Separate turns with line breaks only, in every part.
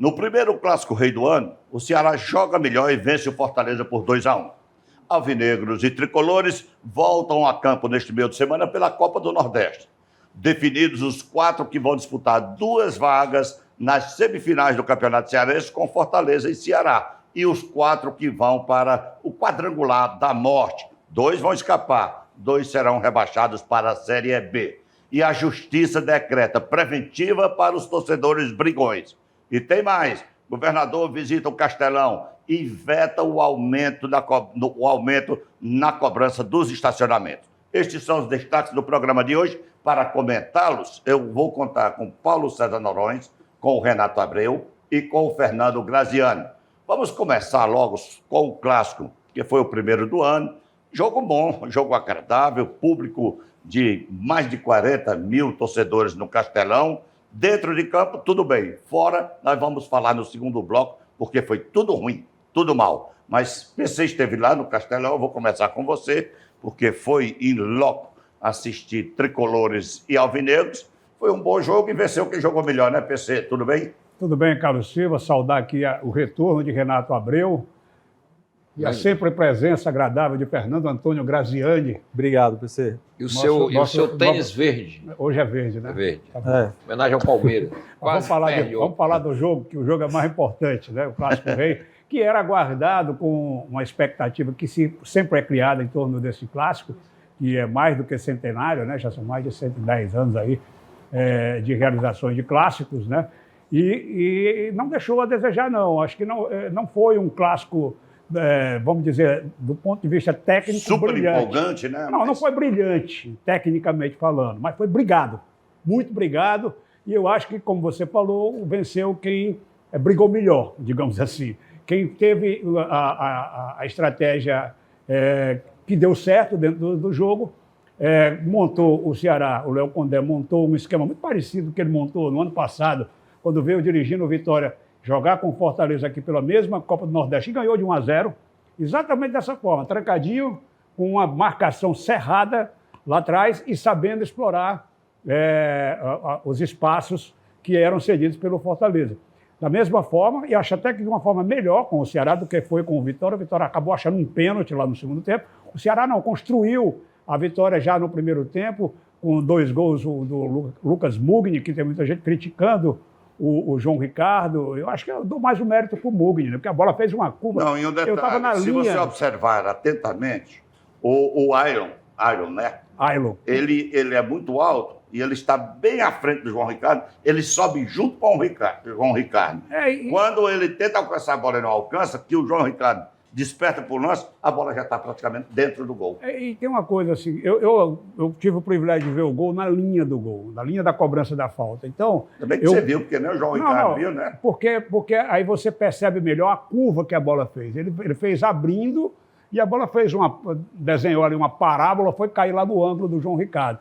No primeiro clássico rei do ano, o Ceará joga melhor e vence o Fortaleza por 2-1. Alvinegros e tricolores voltam a campo neste meio de semana pela Copa do Nordeste. Definidos os 4 que vão disputar 2 vagas nas semifinais do Campeonato Cearense com Fortaleza e Ceará. E os 4 que vão para o quadrangular da morte. 2 vão escapar, 2 serão rebaixados para a Série B. E a Justiça decreta preventiva para os torcedores brigões. E tem mais, o governador visita o Castelão e veta o aumento na cobrança dos estacionamentos. Estes são os destaques do programa de hoje. Para comentá-los, eu vou contar com Paulo César Noronha, com o Renato Abreu e com o Fernando Graziani. Vamos começar logo com o clássico, que foi o primeiro do ano. Jogo bom, jogo agradável, público de mais de 40 mil torcedores no Castelão. Dentro de campo, tudo bem. Fora, nós vamos falar no segundo bloco, porque foi tudo ruim, tudo mal. Mas você esteve lá no Castelão, eu vou começar com você, porque foi in loco assistir tricolores e alvinegros. Foi um bom jogo e venceu quem jogou melhor, né, PC? Tudo bem?
Tudo bem, Carlos Silva. Saudar aqui o retorno de Renato Abreu e a sempre presença agradável de Fernando Antônio Graziani.
Obrigado, PC.
E o seu tênis verde?
Hoje é verde, né?
É verde.
Tá
Homenagem ao Palmeiras.
Vamos falar do jogo, que o jogo é mais importante, né? O Clássico Rei, que era aguardado com uma expectativa que sempre é criada em torno desse clássico, que é mais do que centenário, né? Já são mais de 110 anos aí de realizações de clássicos, né? E não deixou a desejar, não. Acho que não foi um clássico, vamos dizer, do ponto de vista técnico,
super
brilhante.
Empolgante, né?
Não foi brilhante, tecnicamente falando, mas foi brigado, muito brigado. E eu acho que, como você falou, venceu quem brigou melhor, digamos assim. Quem teve a estratégia que deu certo dentro do jogo, montou o Ceará, o Léo Condé montou um esquema muito parecido que ele montou no ano passado, quando veio dirigindo o Vitória jogar com o Fortaleza aqui pela mesma Copa do Nordeste e ganhou de 1-0, exatamente dessa forma, trancadinho, com uma marcação cerrada lá atrás e sabendo explorar os espaços que eram cedidos pelo Fortaleza. Da mesma forma, e acho até que de uma forma melhor com o Ceará do que foi com o Vitória acabou achando um pênalti lá no segundo tempo. O Ceará não, construiu a vitória já no primeiro tempo, com 2 gols do Lucas Mugni, que tem muita gente criticando o João Ricardo. Eu acho que eu dou mais o mérito para o Mugni, né? Porque a bola fez uma curva.
Não, e um detalhe,
eu estava na
se
linha.
você observar atentamente, o Iron, né?
Ailon.
Ele é muito alto e ele está bem à frente do João Ricardo. Ele sobe junto com o João Ricardo. Quando ele tenta alcançar a bola e não alcança, que o João Ricardo desperta por nós, a bola já está praticamente dentro do gol.
E tem uma coisa assim, eu tive o privilégio de ver o gol na linha do gol, na linha da cobrança da falta. Então,
também que você viu, porque nem o João Ricardo viu, né?
Porque aí você percebe melhor a curva que a bola fez. Ele fez abrindo e a bola desenhou ali uma parábola, foi cair lá no ângulo do João Ricardo.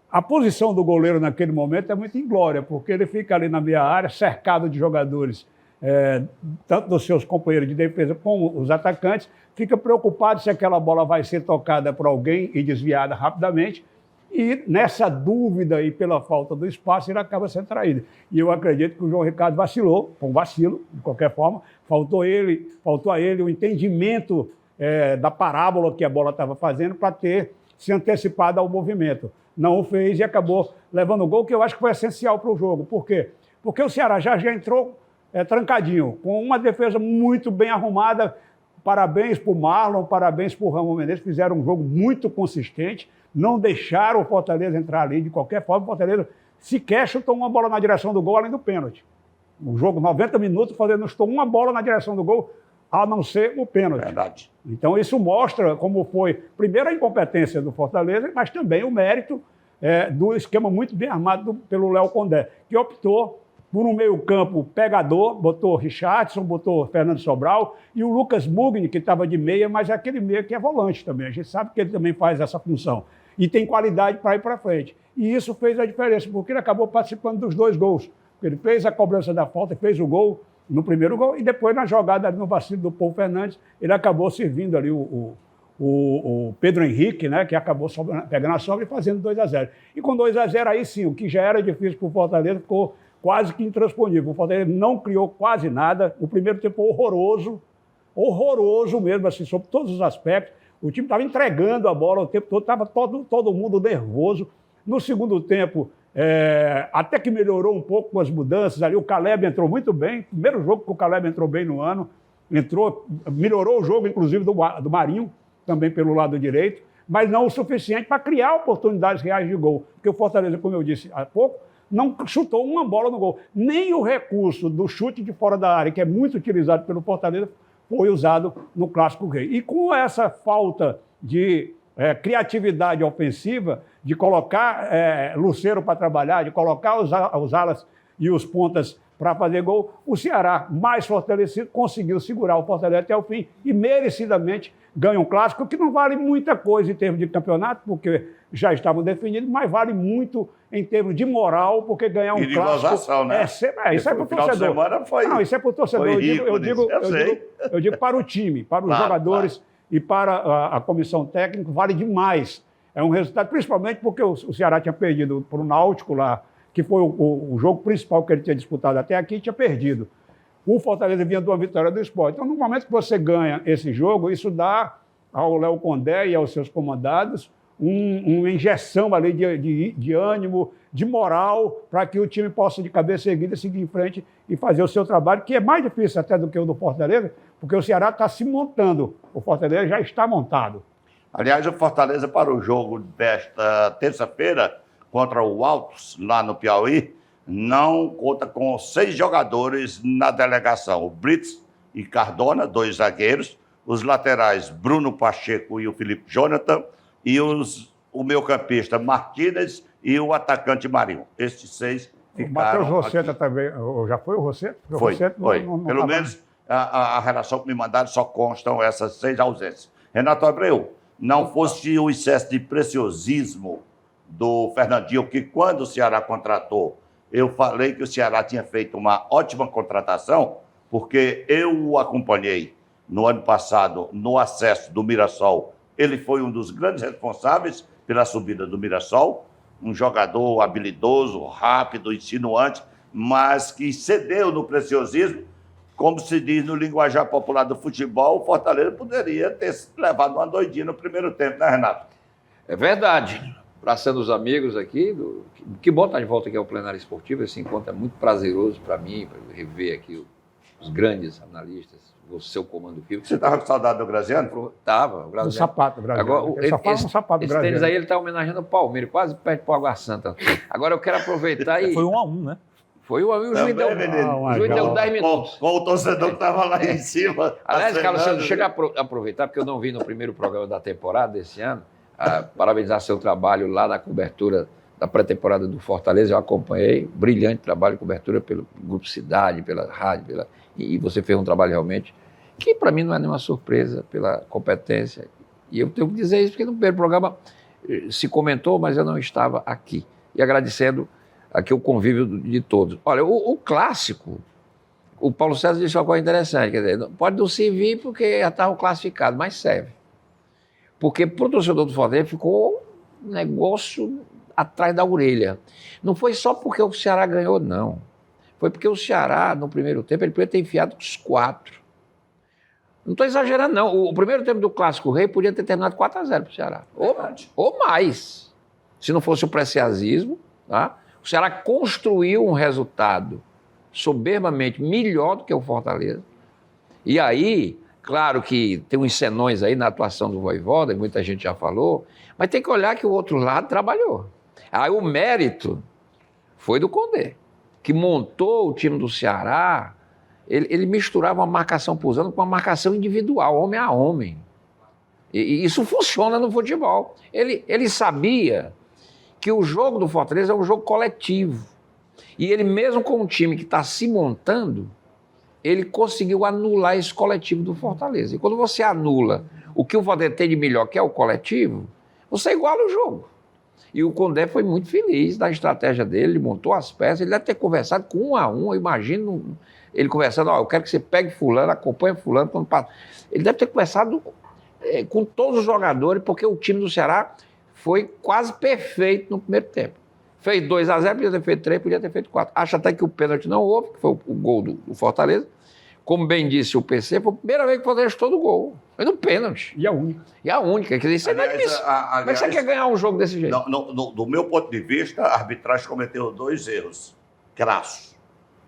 A posição do goleiro naquele momento é muito inglória, porque ele fica ali na meia área, cercado de jogadores, tanto dos seus companheiros de defesa como os atacantes, fica preocupado se aquela bola vai ser tocada por alguém e desviada rapidamente, e nessa dúvida e pela falta do espaço, ele acaba sendo traído. E eu acredito que o João Ricardo vacilou, foi um vacilo, de qualquer forma, faltou a ele o entendimento da parábola que a bola estava fazendo para ter se antecipado ao movimento. Não o fez e acabou levando o gol, que eu acho que foi essencial para o jogo. Por quê? Porque o Ceará já entrou trancadinho, com uma defesa muito bem arrumada. Parabéns para o Marlon, parabéns para o Ramon Menezes, fizeram um jogo muito consistente, não deixaram o Fortaleza entrar ali de qualquer forma. O Fortaleza sequer chutou uma bola na direção do gol, além do pênalti. O jogo, 90 minutos, o Fortaleza não chutou uma bola na direção do gol, a não ser o pênalti.
Verdade.
Então isso mostra como foi, primeiro, a incompetência do Fortaleza, mas também o mérito do esquema muito bem armado pelo Léo Condé, que optou por um meio-campo pegador, botou Richardson, botou Fernando Sobral e o Lucas Mugni, que estava de meia, mas é aquele meia que é volante também. A gente sabe que ele também faz essa função e tem qualidade para ir para frente. E isso fez a diferença, porque ele acabou participando dos 2 gols. Ele fez a cobrança da falta e fez o gol no primeiro gol, e depois na jogada ali no vacilo do Paulo Fernandes, ele acabou servindo ali o Pedro Henrique, né, que acabou pegando a sobra e fazendo 2-0. E com 2-0 aí sim, o que já era difícil para o Fortaleza ficou quase que intransponível. O Fortaleza não criou quase nada. O primeiro tempo horroroso, horroroso mesmo, assim, sob todos os aspectos. O time estava entregando a bola o tempo todo, estava todo mundo nervoso. No segundo tempo, até que melhorou um pouco com as mudanças ali. O Caleb entrou muito bem. Primeiro jogo que o Caleb entrou bem no ano. Melhorou o jogo, inclusive, do Marinho, também pelo lado direito, mas não o suficiente para criar oportunidades reais de gol. Porque o Fortaleza, como eu disse há pouco, não chutou uma bola no gol. Nem o recurso do chute de fora da área, que é muito utilizado pelo Fortaleza, foi usado no Clássico Rei. E com essa falta de criatividade ofensiva, de colocar Lucero para trabalhar, de colocar os alas e os pontas para fazer gol, o Ceará, mais fortalecido, conseguiu segurar o Fortaleza até o fim e merecidamente ganha um clássico que não vale muita coisa em termos de campeonato, porque já estavam definidos, mas vale muito em termos de moral, porque ganhar um clássico...
E de gozação, né?
Isso é para o torcedor.
De semana foi,
não, isso é para o torcedor. Eu digo para o time, para os jogadores e para a comissão técnica, vale demais. É um resultado, principalmente porque o Ceará tinha perdido para o Náutico lá, que foi o jogo principal que ele tinha disputado até aqui, tinha perdido. O Fortaleza vinha de uma vitória do Sport. Então, no momento que você ganha esse jogo, isso dá ao Léo Condé e aos seus comandados uma injeção ali de ânimo, de moral, para que o time possa, de cabeça erguida, seguir em frente e fazer o seu trabalho, que é mais difícil até do que o do Fortaleza, porque o Ceará está se montando. O Fortaleza já está montado.
Aliás, o Fortaleza, para o jogo desta terça-feira, contra o Altos, lá no Piauí, não conta com 6 jogadores na delegação. O Brits e Cardona, 2 zagueiros, os laterais Bruno Pacheco e o Felipe Jonathan, e o meio-campista Martínez e o atacante Marinho. Estes 6 ficaram.
O Matheus Roseta também. Já foi o Roseta?
Foi. Pelo menos a relação que me mandaram só constam essas 6 ausências. Renato Abreu, não fosse o excesso de preciosismo do Fernandinho, que quando o Ceará contratou, eu falei que o Ceará tinha feito uma ótima contratação, porque eu o acompanhei no ano passado no acesso do Mirassol. Ele foi um dos grandes responsáveis pela subida do Mirassol, um jogador habilidoso, rápido, insinuante, mas que cedeu no preciosismo. Como se diz no linguajar popular do futebol, o Fortaleza poderia ter levado uma doidinha no primeiro tempo, né, Renato?
É verdade. Abraçando os amigos aqui, que bom estar de volta aqui ao Plenário Esportivo. Esse encontro é muito prazeroso para mim, para rever aqui os grandes analistas, o seu comando físico.
Você estava com saudade do Graziano?
Estava.
Do sapato do Graziano.
Agora,
ele só fala no sapato do Graziano.
Esse tênis aí ele está homenageando o Palmeiras, quase perto do Água Santa. Agora eu quero aproveitar e...
Foi 1-1, né?
Foi o juiz deu 10 minutos.
Com o torcedor que estava lá em cima.
Aliás, Carlos, chega a aproveitar, porque eu não vi no primeiro programa da temporada desse ano, parabenizar seu trabalho lá na cobertura da pré-temporada do Fortaleza. Eu acompanhei, brilhante trabalho de cobertura pelo Grupo Cidade, pela rádio, e você fez um trabalho realmente que para mim não é nenhuma surpresa pela competência. E eu tenho que dizer isso porque no primeiro programa se comentou, mas eu não estava aqui. E agradecendo aqui o convívio de todos. Olha, o clássico, o Paulo César disse uma coisa interessante, quer dizer, pode não servir porque já estava classificado, mas serve. Porque para o torcedor do Fortaleza ficou um negócio atrás da orelha. Não foi só porque o Ceará ganhou, não. Foi porque o Ceará, no primeiro tempo, ele podia ter enfiado os 4. Não estou exagerando, não. O primeiro tempo do Clássico Rei podia ter terminado 4-0 para o Ceará. Ou mais. Se não fosse o preciosismo, tá? O Ceará construiu um resultado soberbamente melhor do que o Fortaleza. E aí, claro que tem uns senões aí na atuação do Vojvoda, que muita gente já falou, mas tem que olhar que o outro lado trabalhou. Aí o mérito foi do Condé, que montou o time do Ceará. Ele misturava uma marcação pusando com uma marcação individual, homem a homem. E isso funciona no futebol. Ele sabia que o jogo do Fortaleza é um jogo coletivo. E ele, mesmo com um time que está se montando, ele conseguiu anular esse coletivo do Fortaleza. E quando você anula o que o Fortaleza tem de melhor, que é o coletivo, você iguala o jogo. E o Condé foi muito feliz da estratégia dele, ele montou as peças, ele deve ter conversado com 1 a 1, eu imagino ele conversando, eu quero que você pegue fulano, acompanhe fulano. Quando passa. Ele deve ter conversado com todos os jogadores, porque o time do Ceará foi quase perfeito no primeiro tempo. Fez 2-0, podia ter feito 3, podia ter feito 4. Acho até que o pênalti não houve, que foi o gol do Fortaleza. Como bem disse o PC, foi a primeira vez que o Fortaleza chutou do gol. Foi no pênalti.
E a única.
E a única. Quer dizer, isso é admissível. Como é que você quer ganhar um jogo desse jeito?
Do meu ponto de vista, a arbitragem cometeu 2 erros crassos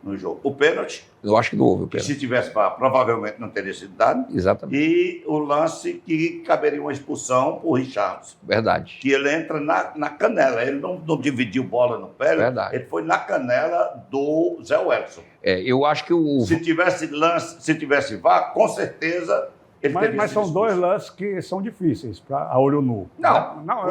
no jogo. O pênalti,
Eu acho que não houve o
que
pênalti.
se tivesse VAR, provavelmente não teria sido dado.
Exatamente.
E o lance que caberia uma expulsão por Richarlison.
Verdade.
Que ele entra na canela. Ele não dividiu bola no pé,
Verdade.
ele foi na canela do Zé Wellison.
Eu acho que
Se tivesse VAR, com certeza ele teria
Mas
sido
são dois
expulso.
lances que são difíceis a olho nu.
Não,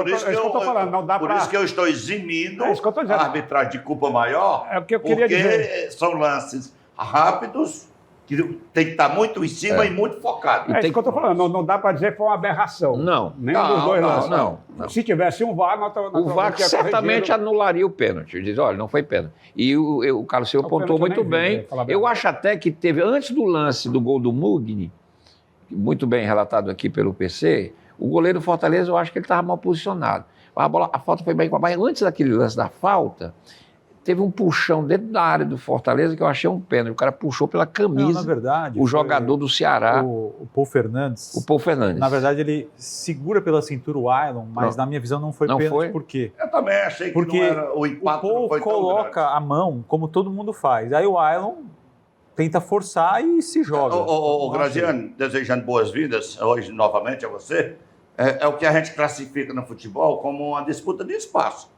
é isso que eu estou falando. Não dá
por
pra...
isso que eu estou eximindo
É isso que eu tô dizendo.
a arbitragem de culpa maior,
É o que eu queria
porque
dizer.
são lances rápidos, que tem que estar muito em cima e muito focado.
É isso que eu estou falando. Não dá para dizer que foi uma aberração.
Não.
Nenhum dos dois lances.
não.
Se tivesse um VAR,
O VAR certamente anularia o pênalti. Diz, olha, não foi pênalti. E o Carlos Silva
O
apontou
pênalti eu
muito
nem vi,
bem.
né? Falar a
Eu
verdade.
acho até que teve, antes do lance do gol do Mugni, muito bem relatado aqui pelo PC, o goleiro do Fortaleza, eu acho que ele estava mal posicionado. A falta foi bem... Mas antes daquele lance da falta, teve um puxão dentro da área do Fortaleza que eu achei um pênalti. O cara puxou pela
Não,
camisa
na verdade,
o
foi
jogador do Ceará,
o Paul Fernandes.
o Paul Fernandes.
Na verdade, ele segura pela cintura o Ailon, mas
Não.
na minha visão não foi
Não
pênalti.
foi?
Por quê?
Eu também achei que
Porque
não era, o
O
impacto não
Paul
foi tão
coloca
grande.
a mão como todo mundo faz. Aí o Ailon tenta forçar e se joga.
Ô,
Não achei.
Graziano, desejando boas-vindas hoje novamente a você, é o que a gente classifica no futebol como uma disputa de espaço.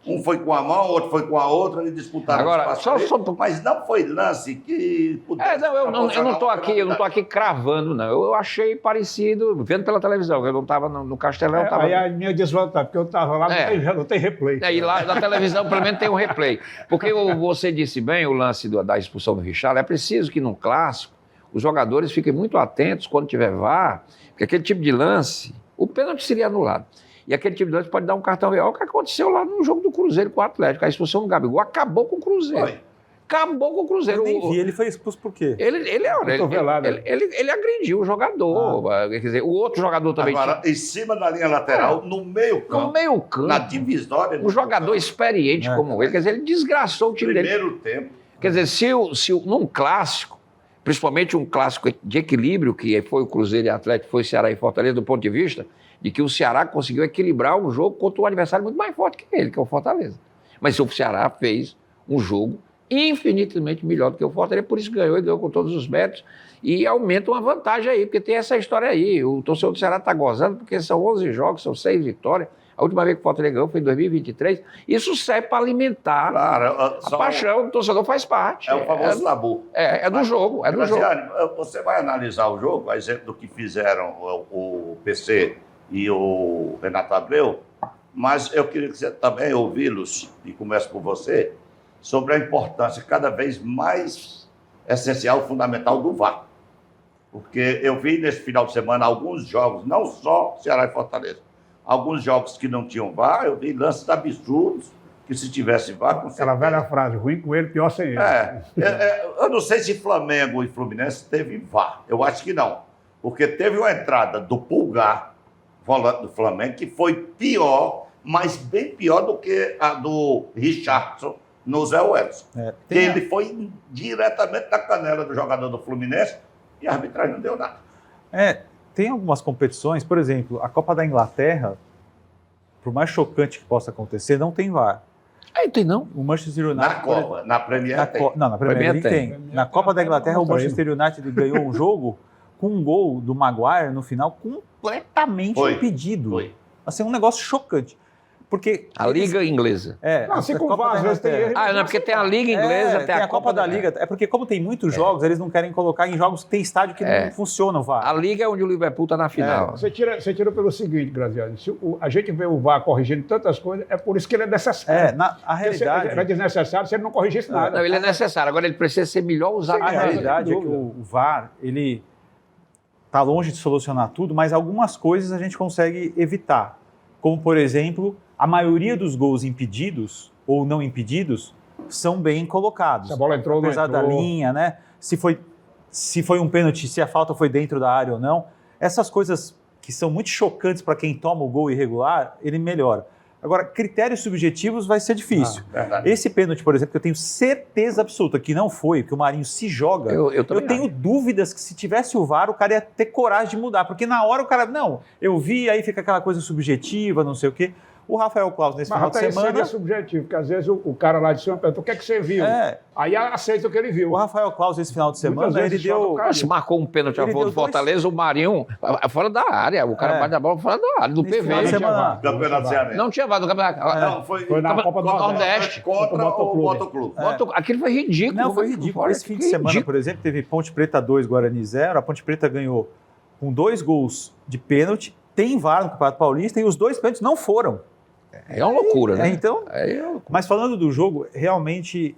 Um foi com a mão, outro foi com a outra e disputaram
Agora,
o espaço.
só-
ali,
só-
mas não foi lance que pudesse
Eu não estou
proporcionar
aqui, eu não tô aqui cravando, não. Eu achei parecido, vendo pela televisão, eu não estava no Castelão, eu estava...
Aí a minha desvantagem, porque eu estava lá, não tem replay.
E lá na televisão, pelo menos, tem um replay. Porque você disse bem o lance da expulsão do Richarlison. É preciso que, num clássico, os jogadores fiquem muito atentos quando tiver VAR, porque aquele tipo de lance, o pênalti seria anulado. E aquele tipo de lance pode dar um cartão real, o que aconteceu lá no jogo do Cruzeiro com o Atlético. A expulsão do Gabigol acabou com o Cruzeiro.
Foi.
Acabou com o Cruzeiro.
Eu nem vi, ele foi expulso por quê?
Cotovelada.
Ele agrediu o jogador. Quer dizer, o outro jogador também
Agora, em cima da linha lateral, no meio
tinha. No
campo,
meio campo.
na divisória.
Um jogador experiente como ele, quer dizer, ele desgraçou o time dele.
Primeiro tempo.
Quer dizer, num clássico, principalmente um clássico de equilíbrio, que foi o Cruzeiro e Atlético, foi Ceará e Fortaleza, do ponto de vista de que o Ceará conseguiu equilibrar um jogo contra um adversário muito mais forte que ele, que é o Fortaleza. Mas o Ceará fez um jogo infinitamente melhor do que o Fortaleza, por isso ganhou e ganhou com todos os méritos, e aumenta uma vantagem aí, porque tem essa história aí, o torcedor do Ceará está gozando, porque são 11 jogos, são 6 vitórias, a última vez que o Fortaleza ganhou foi em 2023, isso serve para alimentar
Claro,
a paixão, o torcedor faz parte.
É o famoso tabu.
É do jogo, é do jogo.
Graziano, você vai analisar o jogo, a exemplo do que fizeram o PC e o Renato Abreu, mas eu queria que você também ouvi-los, e começo por você, sobre a importância cada vez mais essencial, fundamental do VAR. Porque eu vi nesse final de semana alguns jogos, não só Ceará e Fortaleza, alguns jogos que não tinham VAR, eu vi lances absurdos, que se tivesse VAR, com
Aquela
certeza.
velha frase, ruim com ele, pior sem ele.
Eu não sei se Flamengo e Fluminense teve VAR, eu acho que não, porque teve uma entrada do Pulgar, volante do Flamengo, que foi pior, mas bem pior do que a do Richarlison no Zé Wellison. Que ele foi diretamente na canela do jogador do Fluminense e a arbitragem não deu nada.
Tem algumas competições, por exemplo, a Copa da Inglaterra, por mais chocante que possa acontecer, não tem VAR.
Aí tem não.
O Manchester United...
Na Copa, na Premier tem.
Não, na Premier League
Premier
tem. Na Copa da Inglaterra, o Manchester United ganhou um jogo com um gol do Maguire no final completamente impedido.
Foi.
Assim, um negócio chocante. Porque
A Liga Inglesa.
Não, assim
a
com
Copa
VAR,
da
às vezes tem
Inglaterra.
erro.
Não, porque tem a Liga Inglesa,
tem a Copa da Liga. É porque como tem muitos jogos, eles não querem colocar em jogos que tem estádio que não funciona o VAR.
A Liga é onde o Liverpool está na final.
Você tira pelo seguinte, Graziano, se a gente vê o VAR corrigindo tantas coisas, é por isso que ele é necessário.
A realidade...
Era desnecessário se ele não corrigisse nada.
Não, ele é necessário. Agora ele precisa ser melhor usado.
A
Sim,
realidade é
sem
que
dúvida.
o VAR, ele está longe de solucionar tudo, mas algumas coisas a gente consegue evitar. Como, por exemplo, a maioria dos gols impedidos ou não impedidos são bem colocados.
Se a bola entrou ou não
apesar da
entrou.
linha, né? Se foi um pênalti, se a falta foi dentro da área ou não. Essas coisas que são muito chocantes para quem toma o gol irregular, ele melhora. Agora, critérios subjetivos vai ser difícil.
Verdade.
Esse pênalti, por exemplo, que eu tenho certeza absoluta que não foi, que o Marinho se joga,
Eu também
tenho dúvidas que se tivesse o VAR, o cara ia ter coragem de mudar, porque na hora o cara, não, eu vi, aí fica aquela coisa subjetiva, não sei o quê. O Rafael Claus, nesse
Mas
final de
até isso
semana...
seria subjetivo, porque às vezes o cara lá de cima pergunta, o que é que você viu? Aí aceita o que ele viu.
O Rafael Claus, esse final de semana,
Muitas
ele
vezes choca o
deu...
cara.
Se marcou um pênalti a
Ele
favor
deu
do Fortaleza, o Marinho fora da área. O cara bate a bola fora da área, do
Nesse final de
PV.
semana...
Campeonato Cearense.
Não tinha VAR no campeonato.
Não, foi
na Copa do
Nordeste.
contra o Motoclube.
Aquilo foi ridículo.
Não, foi ridículo. Esse fim de semana, por exemplo, teve Ponte Preta 2, Guarani 0. A Ponte Preta ganhou com 2 gols de pênalti. Tem VAR no Campeonato Paulista e os 2 pênaltis não foram.
É uma loucura, né?
Então, mas falando do jogo, realmente,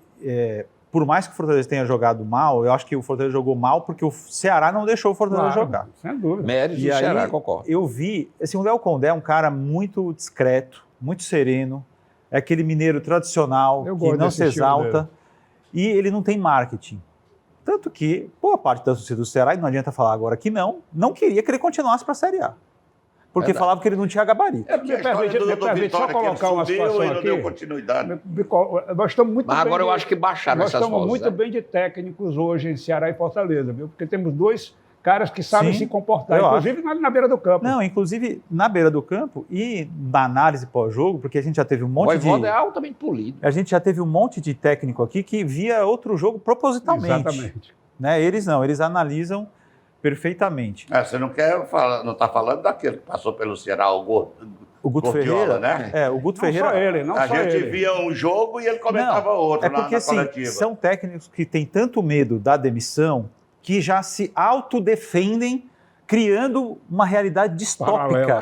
por mais que o Fortaleza tenha jogado mal, eu acho que o Fortaleza jogou mal porque o Ceará não deixou o Fortaleza jogar.
Sem dúvida.
Méritos do Ceará, concordo.
Eu vi, assim, o Léo Condé é um cara muito discreto, muito sereno, é aquele mineiro tradicional que não se exalta e ele não tem marketing. Tanto que boa parte da torcida do Ceará, e não adianta falar agora que não queria que ele continuasse para a Série A. Porque falava que ele não tinha gabarito.
Porque a história do Vitória
só colocar uma situação
e não
aqui.
deu continuidade.
Nós estamos muito
Mas
bem
agora eu acho que baixaram essas
Nós estamos
vozes.
muito bem de técnicos hoje em Ceará e Fortaleza, viu? Porque temos 2 caras que sabem se comportar, inclusive na beira do campo.
Não, inclusive na beira do campo e na análise pós-jogo, porque a gente já teve um monte de...
O Voivoda é altamente polido.
A gente já teve um monte de técnico aqui que via outro jogo propositalmente.
Exatamente.
Né? Eles não, eles analisam perfeitamente.
Você não quer falar, não está falando daquele que passou pelo Ceará, o
Guto
Gordiola,
Ferreira,
né?
O Guto
Não
Ferreira.
só ele, não
A
só
gente
ele.
via um jogo e ele comentava outro
É porque
na
assim,
coletiva.
são técnicos que têm tanto medo da demissão que já se autodefendem criando uma realidade distópica.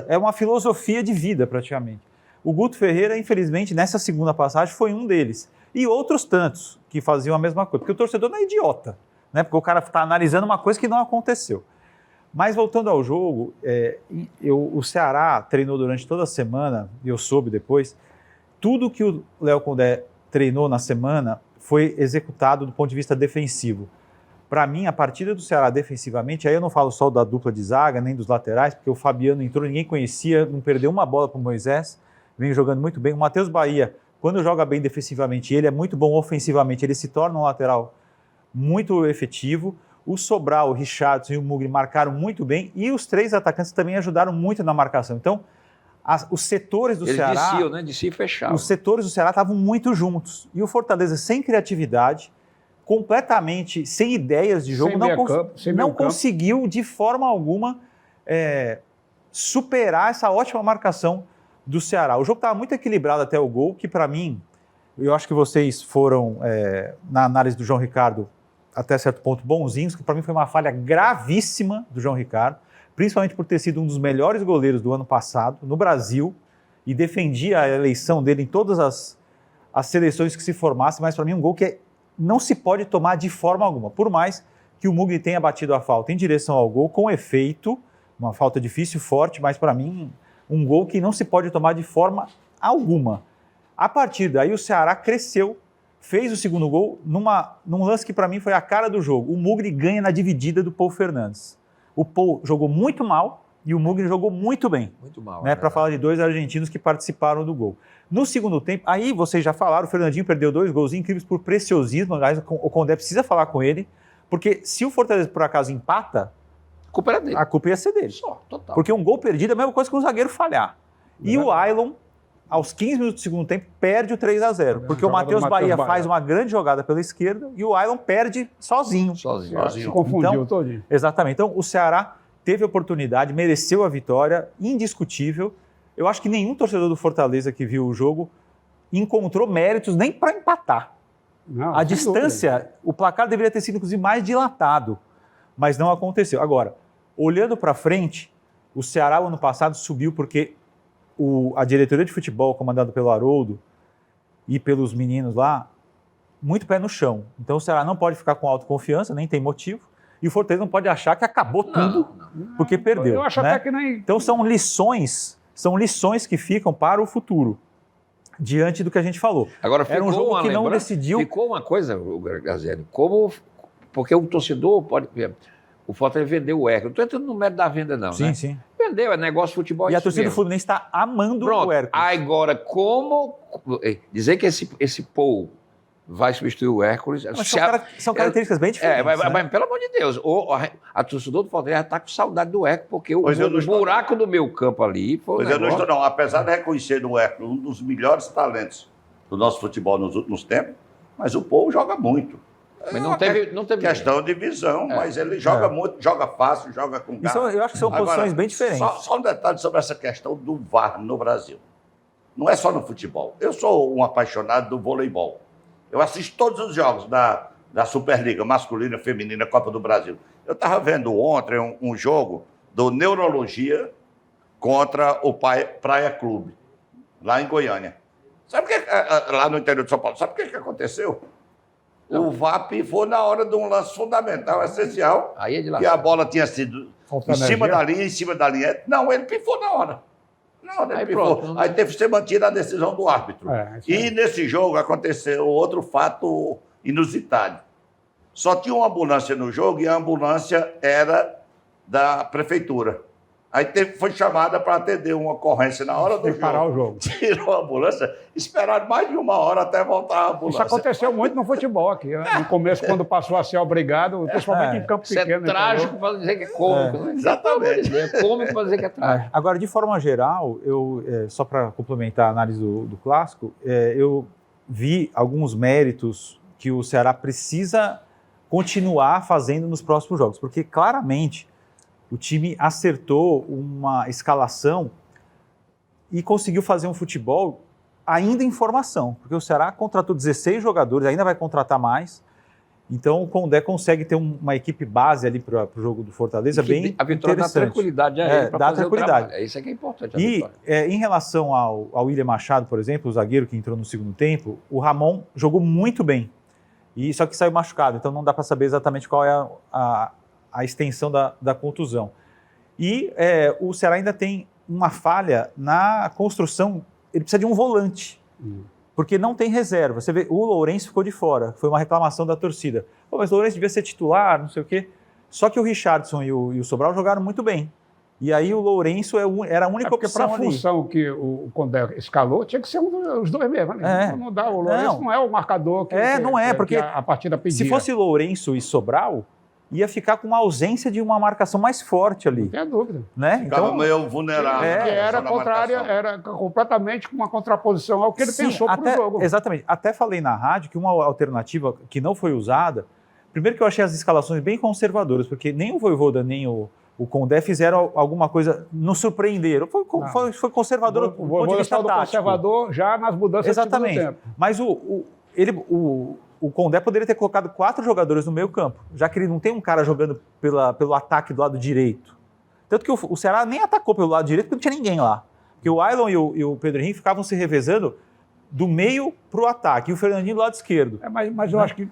É uma filosofia de vida, praticamente. O Guto Ferreira, infelizmente, nessa segunda passagem, foi um deles. E outros tantos que faziam a mesma coisa. Porque o torcedor não é idiota, né? Porque o cara está analisando uma coisa que não aconteceu. Mas voltando ao jogo, o Ceará treinou durante toda a semana, e eu soube depois, tudo que o Léo Condé treinou na semana foi executado do ponto de vista defensivo. Para mim, a partida do Ceará defensivamente, aí eu não falo só da dupla de zaga, nem dos laterais, porque o Fabiano entrou, ninguém conhecia, não perdeu uma bola para o Moisés, vem jogando muito bem. O Matheus Bahia, quando joga bem defensivamente, ele é muito bom ofensivamente, ele se torna um lateral muito efetivo. O Sobral, o Richardson e o Mugni marcaram muito bem e os 3 atacantes também ajudaram muito na marcação. Então, os setores do Ceará...
Eles desciam, né? Desciam e fechavam.
Os setores do Ceará estavam muito juntos. E o Fortaleza, sem criatividade, completamente sem ideias de jogo, não conseguiu de forma alguma superar essa ótima marcação do Ceará. O jogo estava muito equilibrado até o gol, que para mim, eu acho que vocês foram, na análise do João Ricardo, até certo ponto bonzinhos, que para mim foi uma falha gravíssima do João Ricardo, principalmente por ter sido um dos melhores goleiros do ano passado no Brasil e defendia a eleição dele em todas as seleções que se formassem, mas para mim um gol que não se pode tomar de forma alguma, por mais que o Mugni tenha batido a falta em direção ao gol, com efeito, uma falta difícil, forte, mas para mim um gol que não se pode tomar de forma alguma. A partir daí o Ceará cresceu, fez o segundo gol num lance que para mim foi a cara do jogo. O Mugni ganha na dividida do Paul Fernandes. O Paul jogou muito mal e o Mugni jogou muito bem.
Muito mal.
Né, para falar de 2 argentinos que participaram do gol. No segundo tempo, aí vocês já falaram, o Fernandinho perdeu 2 gols incríveis por preciosismo. Aliás, o Condé precisa falar com ele, porque se o Fortaleza por acaso empata,
A culpa era dele.
a culpa ia ser dele.
Só, total.
Porque um gol perdido é a mesma coisa que um zagueiro falhar. E o Ailon, aos 15 minutos do segundo tempo, perde o 3-0. Porque o Matheus Bahia faz uma grande jogada pela esquerda e o Ailon perde sozinho.
Se confundiu todinho.
Exatamente. Então, o Ceará teve oportunidade, mereceu a vitória, indiscutível. Eu acho que nenhum torcedor do Fortaleza que viu o jogo encontrou méritos nem para empatar.
Não,
A distância, o placar deveria ter sido, inclusive, mais dilatado, mas não aconteceu. Agora, olhando para frente, o Ceará, ano passado, subiu porque a diretoria de futebol, comandada pelo Haroldo e pelos meninos lá, muito pé no chão. Então, o Ceará não pode ficar com autoconfiança, nem tem motivo, e o Fortaleza não pode achar que acabou tudo porque perdeu.
Eu acho
né?
até que nem...
Então, são lições que ficam para o futuro, diante do que a gente falou.
Agora, ficou
Era um jogo
uma
que não
lembrança,
decidiu...
Ficou uma coisa, Graziani, porque o torcedor pode... O Fortaleza vendeu o Hércules. Não estou entrando no mérito da venda, não.
Sim,
né?
sim.
entendeu, é negócio futebol.
E a
isso
torcida do
mesmo.
Fluminense está amando
Pronto,
o Hércules.
agora, como dizer que esse Paul vai substituir o Hércules...
Mas são características bem diferentes.
Mas, pelo amor de Deus, a torcedor do Fortaleza está com saudade do Hércules, porque
Pois eu não
o
estou-
buraco do meu campo ali foi
Pois eu não estou, não. Apesar de reconhecer no Hércules um dos melhores talentos do nosso futebol nos últimos tempos, mas o povo joga muito.
Mas não teve
Questão de visão, mas ele joga muito, joga fácil, joga com garra.
Eu acho que são
Agora,
posições bem diferentes.
Só um detalhe sobre essa questão do VAR no Brasil. Não é só no futebol. Eu sou um apaixonado do voleibol. Eu assisto todos os jogos da Superliga, masculina, feminina, Copa do Brasil. Eu estava vendo ontem um jogo do Neurologia contra o Praia Clube, lá em Goiânia. Sabe o que, lá no interior de São Paulo, sabe o que aconteceu? O VAR pifou na hora de um lance fundamental, essencial,
Aí é de
que a bola tinha sido
Faltou
em cima da linha. Não, ele pifou na hora. Na hora ele
Aí
pifou.
pronto.
Aí teve que ser mantida a decisão do árbitro.
Isso aí.
E nesse jogo aconteceu outro fato inusitado. Só tinha uma ambulância no jogo e a ambulância era da prefeitura. Aí foi chamada para atender uma ocorrência na hora do
Foi
jogo.
parar o jogo.
Tirou a ambulância, esperaram mais de 1 hora até voltar a ambulância.
Isso aconteceu muito no futebol aqui. Né? No começo, quando passou a ser obrigado, principalmente em campo
Isso é
pequeno.
trágico para dizer que é cômico. né?
Exatamente.
É cômico para dizer que é trágico.
Agora, de forma geral, só para complementar a análise do clássico, eu vi alguns méritos que o Ceará precisa continuar fazendo nos próximos jogos, porque claramente o time acertou uma escalação e conseguiu fazer um futebol ainda em formação, porque o Ceará contratou 16 jogadores, ainda vai contratar mais. Então o Condé consegue ter uma equipe base ali para o jogo do Fortaleza bem
A vitória dá
interessante.
tranquilidade a ele para
dá
fazer
tranquilidade.
o trabalho. Isso é que é importante, a
E
vitória.
em relação ao William Machado, por exemplo, o zagueiro que entrou no segundo tempo, o Ramon jogou muito bem, só que saiu machucado, então não dá para saber exatamente qual é a extensão da contusão. E o Ceará ainda tem uma falha na construção, ele precisa de um volante, porque não tem reserva. Você vê, o Lourenço ficou de fora, foi uma reclamação da torcida. Pô, mas o Lourenço devia ser titular, não sei o quê. Só que o Richardson e o Sobral jogaram muito bem. E aí o Lourenço era a única
Porque para
opção
a
ali.
função que o Condé escalou, tinha que ser os dois mesmo. Né? Não dá, o Lourenço não é o marcador que,
porque
que a partida pedia.
Se fosse Lourenço e Sobral, ia ficar com uma ausência de uma marcação mais forte ali.
Não tem dúvida.
Né?
Ficava
Então,
meio vulnerável.
Que era
na
contrária,
marcação.
era completamente uma contraposição ao que ele
sim,
pensou para o jogo.
Exatamente. Até falei na rádio que uma alternativa que não foi usada, primeiro que eu achei as escalações bem conservadoras, porque nem o Vojvoda nem o Condé fizeram alguma coisa, nos surpreenderam. Foi conservador do ponto de vista tático.
Conservador já nas mudanças
Exatamente.
do tempo.
Mas o Condé poderia ter colocado 4 jogadores no meio campo, já que ele não tem um cara jogando pelo ataque do lado direito. Tanto que o Ceará nem atacou pelo lado direito, porque não tinha ninguém lá. Porque o Ailon e o Pedro Henrique ficavam se revezando do meio para o ataque, e o Fernandinho do lado esquerdo.
Mas eu acho que,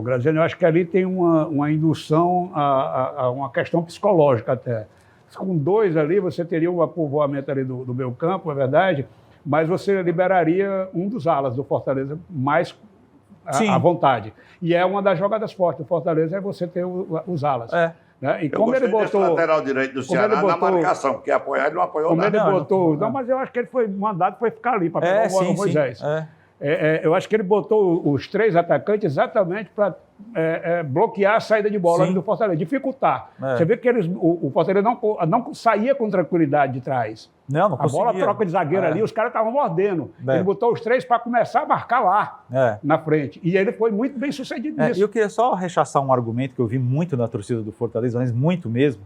Graziano, eu acho que ali tem uma indução a uma questão psicológica até. Com 2 ali, você teria um povoamento ali do meio campo, é verdade, mas você liberaria um dos alas do Fortaleza mais à vontade. E é uma das jogadas fortes do Fortaleza, é você ter os alas. Né? E
Eu
como ele
gostei desse
botou...
lateral direito do Ceará na marcação, porque apoiar ele não apoiou
Como
nada.
ele botou... Não, mas eu acho que ele foi mandado para ficar ali, para pegar o Moisés.
Sim.
Eu acho que ele botou os 3 atacantes exatamente para bloquear a saída de bola ali do Fortaleza, dificultar. Você vê que o Fortaleza não saía com tranquilidade de trás.
Não
a
conseguia.
bola troca de zagueiro ali, os caras estavam mordendo. Ele botou os 3 para começar a marcar lá, na frente. E ele foi muito bem sucedido nisso.
E eu queria só rechaçar um argumento que eu vi muito na torcida do Fortaleza, mas muito mesmo,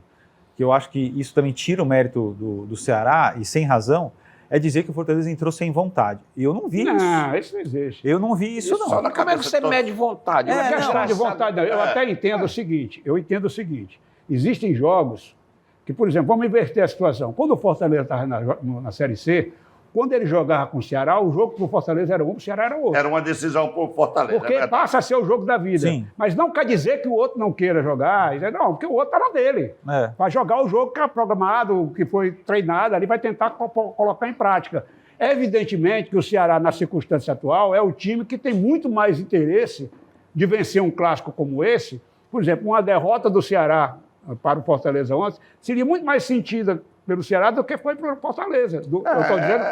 que eu acho que isso também tira o mérito do Ceará, e sem razão, é dizer que o Fortaleza entrou sem vontade. E eu não vi isso.
Não, isso não existe.
Eu não vi isso, não.
só na
Como é que você mede vontade?
Não é questão de vontade, não. Eu até entendo o seguinte, existem jogos que, por exemplo, vamos inverter a situação. Quando o Fortaleza estava na Série C, quando ele jogava com o Ceará, o jogo para o Fortaleza era um, para o Ceará era outro.
Era uma decisão por Fortaleza.
Porque passa a ser o jogo da vida.
Sim.
Mas não quer dizer que o outro não queira jogar. Não, porque o outro está na dele. Vai jogar o jogo que é programado, que foi treinado, ali vai tentar colocar em prática. Evidentemente que o Ceará, na circunstância atual, é o time que tem muito mais interesse de vencer um clássico como esse. Por exemplo, uma derrota do Ceará para o Fortaleza ontem seria muito mais sentida pelo Ceará do que foi pelo Fortaleza. Eu estou dizendo,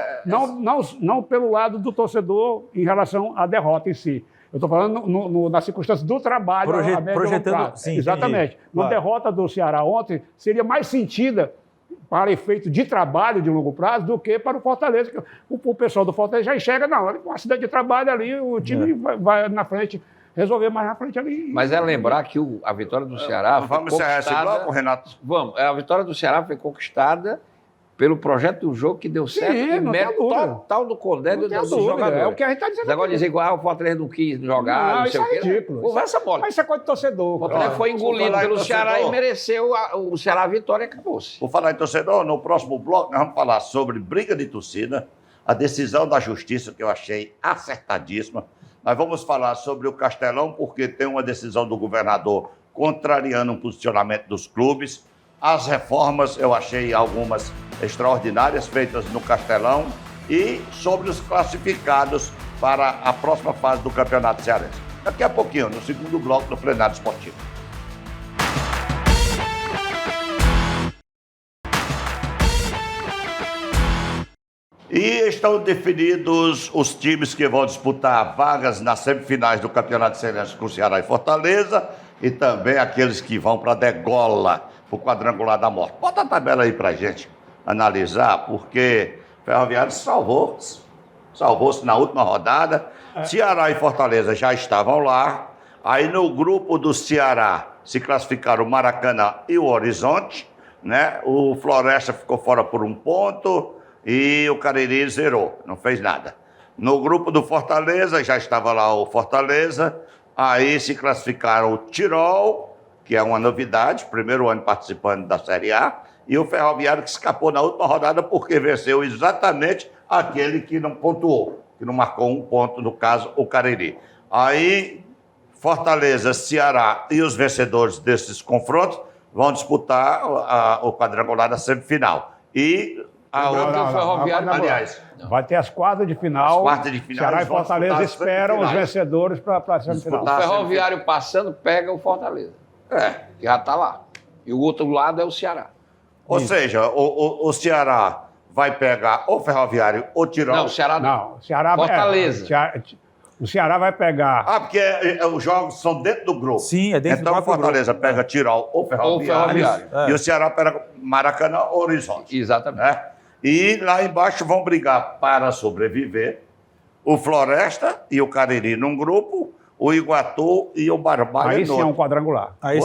não pelo lado do torcedor em relação à derrota em si. Eu estou falando na circunstância do trabalho.
Projetando, sim,
exatamente. Uma derrota do Ceará ontem seria mais sentida para efeito de trabalho de longo prazo do que para o Fortaleza. O pessoal do Fortaleza já enxerga, não, é um acidente de trabalho ali, o time vai na frente, resolver mais na frente ali.
Mas é lembrar que a vitória do Ceará foi
Vamos encerrar esse bloco, Renato?
Vamos. A vitória do Ceará foi conquistada pelo projeto do jogo que deu certo e mérito total do Condé e dos jogadores.
É o que a gente está dizendo.
Agora dizer que o Fortaleza não quis jogar, não sei o quê.
Isso é ridículo.
Conversa mole.
Mas isso é coisa de torcedor.
O Fortaleza foi engolido pelo Ceará e mereceu o Ceará a vitória e acabou-se.
Por falar em torcedor, no próximo bloco nós vamos falar sobre briga de torcida, a decisão da justiça que eu achei acertadíssima. Nós vamos falar sobre o Castelão, porque tem uma decisão do governador contrariando um posicionamento dos clubes. As reformas, eu achei algumas extraordinárias feitas no Castelão e sobre os classificados para a próxima fase do Campeonato Cearense. Daqui a pouquinho, no segundo bloco do Plenário Esportivo. E estão definidos os times que vão disputar vagas nas semifinais do Campeonato Cearense com Ceará e Fortaleza e também aqueles que vão para a degola, para o quadrangular da morte. Bota a tabela aí para a gente analisar, porque o Ferroviário salvou-se na última rodada. Ceará e Fortaleza já estavam lá. Aí no grupo do Ceará se classificaram o Maracanã e o Horizonte, né? O Floresta ficou fora por 1 ponto. E o Cariri zerou, não fez nada. No grupo do Fortaleza, já estava lá o Fortaleza, aí se classificaram o Tirol, que é uma novidade, primeiro ano participando da Série A, e o Ferroviário que escapou na última rodada porque venceu exatamente aquele que não pontuou, que não marcou 1 ponto, no caso, o Cariri. Aí, Fortaleza, Ceará e os vencedores desses confrontos vão disputar o quadrangular da semifinal. E a outra
Ferroviário, aliás, vai ter as quartas de final.
As quartas de final.
Ceará e Fortaleza esperam os vencedores para a semifinal.
O Ferroviário passando pega o Fortaleza. Que já está lá. E o outro lado é o Ceará.
Ou seja, o Ceará vai pegar o Ferroviário ou Tirol.
Não, o Ceará não.
Não, o Ceará
Fortaleza.
O Ceará vai pegar.
Porque os jogos são dentro do grupo.
Sim, é dentro do grupo.
Então o Fortaleza pega Tirol ou Ferroviário. E o Ceará pega Maracanã ou Horizonte.
Exatamente.
E lá embaixo vão brigar para sobreviver o Floresta e o Cariri num grupo, o Iguatu e o Barbalha
Aí sim é um quadrangular.
Aí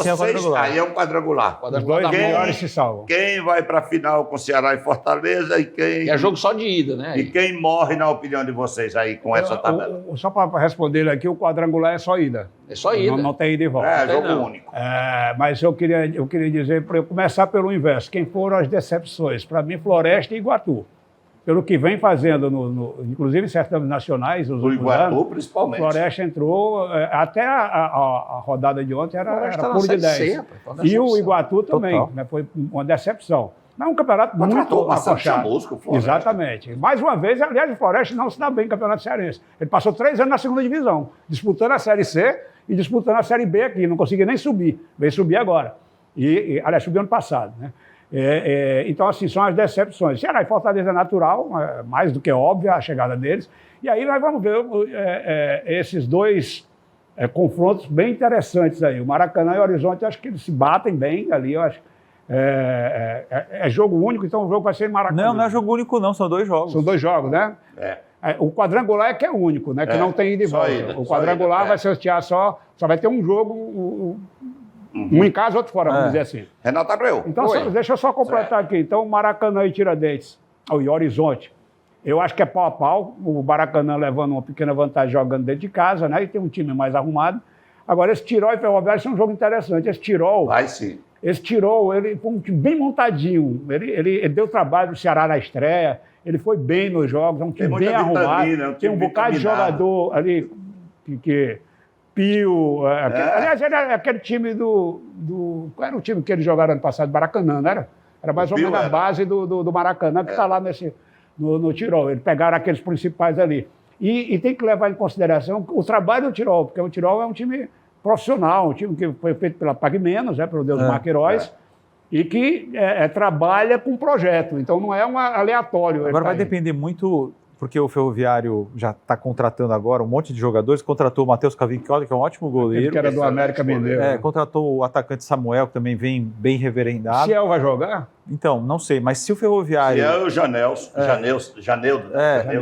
é um quadrangular.
Os dois melhores se salvam.
Quem vai para a final com Ceará e Fortaleza e quem...
É jogo só de ida, né?
E quem morre, na opinião de vocês, aí com essa tabela?
Só para responder ele aqui, o quadrangular é só ida.
É só ida.
Não tem ida e volta.
É jogo único.
Mas eu queria dizer, para eu começar pelo inverso, quem foram as decepções? Para mim, Floresta e Iguatu. Pelo que vem fazendo, inclusive em certames nacionais, os
o Iguatu,
anos,
principalmente.
Floresta entrou, até a rodada de ontem era puro de 10. E o Iguatu também, né, foi uma decepção. Mas é um campeonato muito acolchado. Exatamente. Mais uma vez, aliás, o Floresta não se dá bem no Campeonato Cearense. Ele passou 3 anos na segunda divisão, disputando a Série C e disputando a Série B aqui, não conseguia nem subir. Veio subir agora. Aliás, subiu ano passado, né? Então, assim, são as decepções. Ceará e Fortaleza é natural, mais do que óbvia a chegada deles. E aí nós vamos ver esses dois confrontos bem interessantes aí. O Maracanã e o Horizonte, eu acho que eles se batem bem ali, eu acho. É jogo único, então o jogo vai ser em Maracanã.
Não é jogo único não, são 2 jogos.
São 2 jogos, né? O quadrangular é que é único, né? Que não tem ida e volta. O quadrangular vai sortear só vai ter um jogo... Um em casa, outro fora, vamos dizer assim.
Renato Abreu.
Então, deixa eu só completar aqui. Então, Maracanã e Tiradentes, e Horizonte, eu acho que é pau a pau. O Maracanã levando uma pequena vantagem jogando dentro de casa, né? E tem um time mais arrumado. Agora, esse Tirol e Ferroviário são um jogo interessante. Esse Tirol, ele foi um time bem montadinho. Ele deu trabalho pro Ceará na estreia. Ele foi bem nos jogos. É um time bem arrumado. Tem um bocado de jogador ali que Pio, aliás, era aquele time qual era o time que eles jogaram ano passado? Maracanã, não era? Era mais ou menos a base do Maracanã, que está lá no Tirol. Eles pegaram aqueles principais ali. E tem que levar em consideração o trabalho do Tirol, porque o Tirol é um time profissional, um time que foi feito pela Pague Menos, pelo Deus Marqueiroz, e que trabalha com projeto. Então não é um aleatório.
Agora vai depender muito, porque o Ferroviário já está contratando agora um monte de jogadores, contratou o Matheus Cavicchioli, que é um ótimo goleiro.
Que era do América Mineiro.
Contratou o atacante Samuel, que também vem bem reverendado.
Ciel vai jogar?
Então, não sei, mas se o Ferroviário...
Ciel e o Janeldo.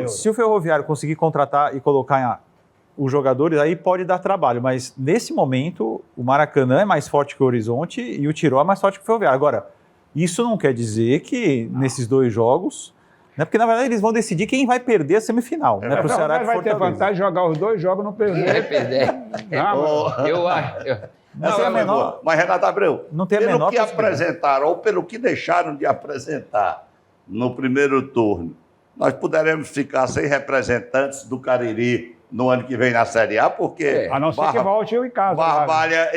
Se o Ferroviário conseguir contratar e colocar os jogadores, aí pode dar trabalho, mas nesse momento o Maracanã é mais forte que o Horizonte e o Tirol é mais forte que o Ferroviário. Agora, isso não quer dizer que nesses 2 jogos... Né? Porque, na verdade, eles vão decidir quem vai perder a semifinal. Né? Pro Ceará
vai ter vantagem de jogar os 2 jogos, não perder.
Vai perder. Eu acho.
Mas, Renato Abreu,
não tem a
pelo
menor
que apresentaram ou pelo que deixaram de apresentar no primeiro turno, nós poderemos ficar sem representantes do Cariri no ano que vem na Série A, porque...
A não ser que volte o Icasa.
Barbalha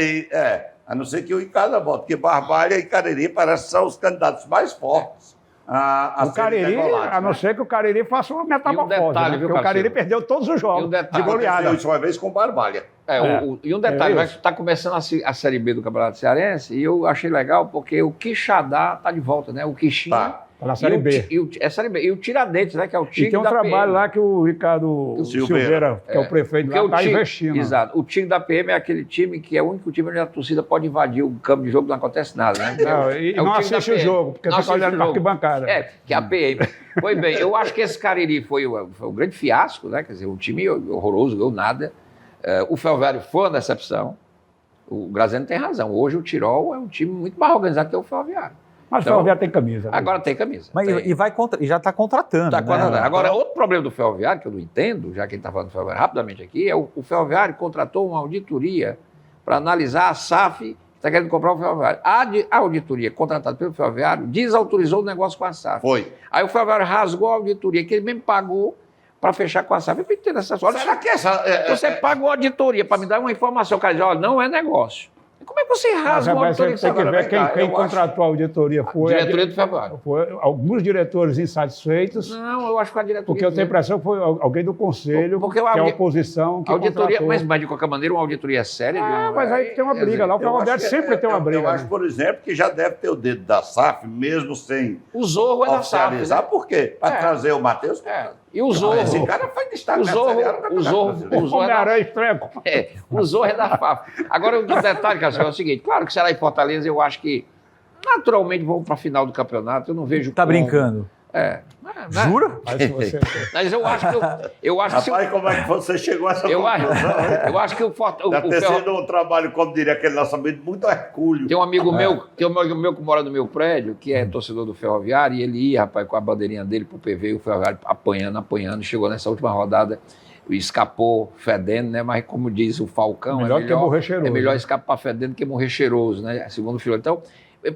a não ser que o Icasa volte, porque Barbalha e Cariri parecem que são os candidatos mais fortes.
O Cariri, a não ser que o Cariri faça uma metamorfose, porque o Cariri perdeu todos os jogos de goleada.
A última vez com Barbalha.
E um detalhe, vai estar começando a Série B do Campeonato Cearense, e eu achei legal porque o Quixadá está de volta, né? O Quixinha...
Tá na Série B.
Série B. E o Tiradentes, né? Que é o Tigre
da PM. E tem um trabalho lá que o Ricardo Silveira, que é o prefeito lá, está investindo.
Exato. O Tigre da PM é aquele time que é o único time onde a torcida pode invadir o campo de jogo, não acontece nada, né?
Não assiste o jogo, porque fica olhando na arquibancada.
Que é a PM. Pois bem, eu acho que esse Cariri foi um grande fiasco, né? Quer dizer, um time horroroso, ganhou nada. O Ferroviário foi uma decepção. O Graziano tem razão. Hoje o Tirol é um time muito mais organizado que o Ferroviário.
Mas então, o Ferroviário tem camisa.
Agora tem camisa.
Mas
tem.
E já está contratando.
Agora, outro problema do Ferroviário, que eu não entendo, já que ele está falando do Ferroviário rapidamente aqui, é o Ferroviário contratou uma auditoria para analisar a SAF que está querendo comprar o Ferroviário. A auditoria contratada pelo Ferroviário desautorizou o negócio com a SAF.
Foi.
Aí o Ferroviário rasgou a auditoria, que ele mesmo pagou para fechar com a SAF. Eu não entendo essa história.
Será que
você pagou a auditoria para me dar uma informação, o cara diz, olha, não é negócio. Como é que você rasga uma auditoria?
Tem que ver quem contratou a auditoria. Foi
a diretoria do Ferroviário.
Foi alguns diretores insatisfeitos.
Não, eu acho que a diretoria...
Porque eu tenho a impressão que foi alguém do conselho, que é a oposição, que
auditoria,
contratou.
Mas de qualquer maneira, uma auditoria séria...
mas aí tem uma briga lá. O Ferroviário sempre tem uma briga.
Eu acho, por exemplo, que já deve ter o dedo da SAF, mesmo sem
o Zorro é da SAF. Né?
Por quê? Para trazer o Matheus?
E o Zorro...
Esse cara foi destaque.
O Zorro é da FAF. Agora, o detalhe, cara, é o seguinte. Claro que Ceará e Fortaleza, eu acho que naturalmente vão para a final do campeonato. Eu não vejo
Tá brincando? Jura?
Mas eu acho que...
Rapaz, como é que você chegou a essa conclusão?
Eu acho que
deve ter sido um trabalho, como diria aquele nosso amigo, muito hercúleo.
Tem um amigo meu que mora no meu prédio, que é torcedor do Ferroviário, e ele ia, rapaz, com a bandeirinha dele pro PV, e o Ferroviário apanhando, chegou nessa última rodada, escapou fedendo, né? Mas como diz o Falcão, é melhor escapar fedendo que morrer cheiroso, né? Segundo o filho. Então,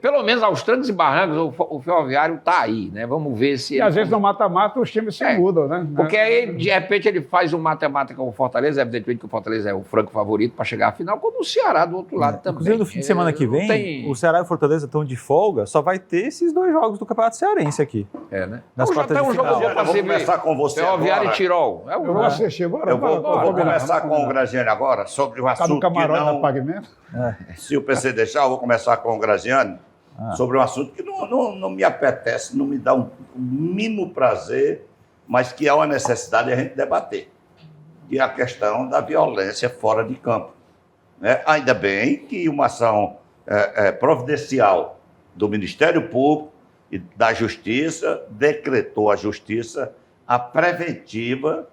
pelo menos aos trancos e barrancos, o Ferroviário está aí, né? Vamos ver se...
E às vezes no mata-mata os times se mudam, né?
Porque aí, de repente, ele faz um mata-mata com o Fortaleza, evidentemente que o Fortaleza é o franco favorito para chegar à final, como o Ceará do outro lado também.
Inclusive, no fim de semana que vem, o Ceará e o Fortaleza estão de folga, só vai ter esses 2 jogos do Campeonato Cearense aqui.
Né?
Nas quartas de final.
Eu vou começar com você
Ferroviário
agora.
e Tirol.
Eu vou assistir agora.
Eu vou começar com o Graziani agora, sobre o assunto que não... Se o PC deixar, eu vou começar com o Graziani. Sobre um assunto que não me apetece, não me dá um mínimo prazer, mas que é uma necessidade de a gente debater. E a questão da violência fora de campo. Né? Ainda bem que uma ação providencial do Ministério Público e da Justiça decretou a Justiça a preventiva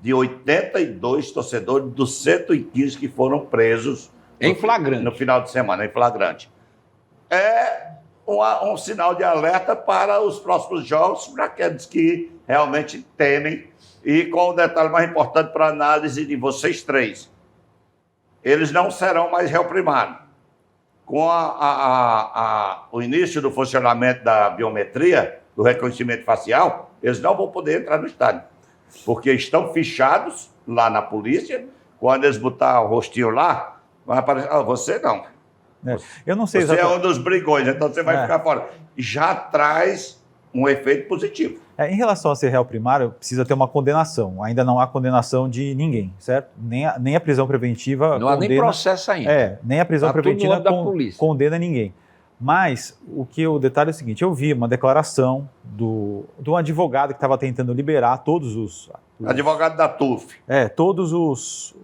de 82 torcedores dos 115 que foram presos
em flagrante.
No final de semana, em flagrante. É um sinal de alerta para os próximos jogos, para aqueles que realmente temem. E com o detalhe mais importante para a análise de vocês 3. Eles não serão mais réu primário. Com o início do funcionamento da biometria, do reconhecimento facial, eles não vão poder entrar no estádio. Porque estão fichados lá na polícia. Quando eles botar o rostinho lá, vai aparecer, você não.
Eu não sei
você é um dos brigões, então você vai ficar fora. Já traz um efeito positivo.
Em relação a ser réu primário, precisa ter uma condenação. Ainda não há condenação de ninguém, certo? Nem a prisão preventiva
não condena... Não há nem processo ainda.
Nem a prisão preventiva condena ninguém. Mas o detalhe é o seguinte, eu vi uma declaração de um advogado que estava tentando liberar todos os
Advogado da TUF,
todos os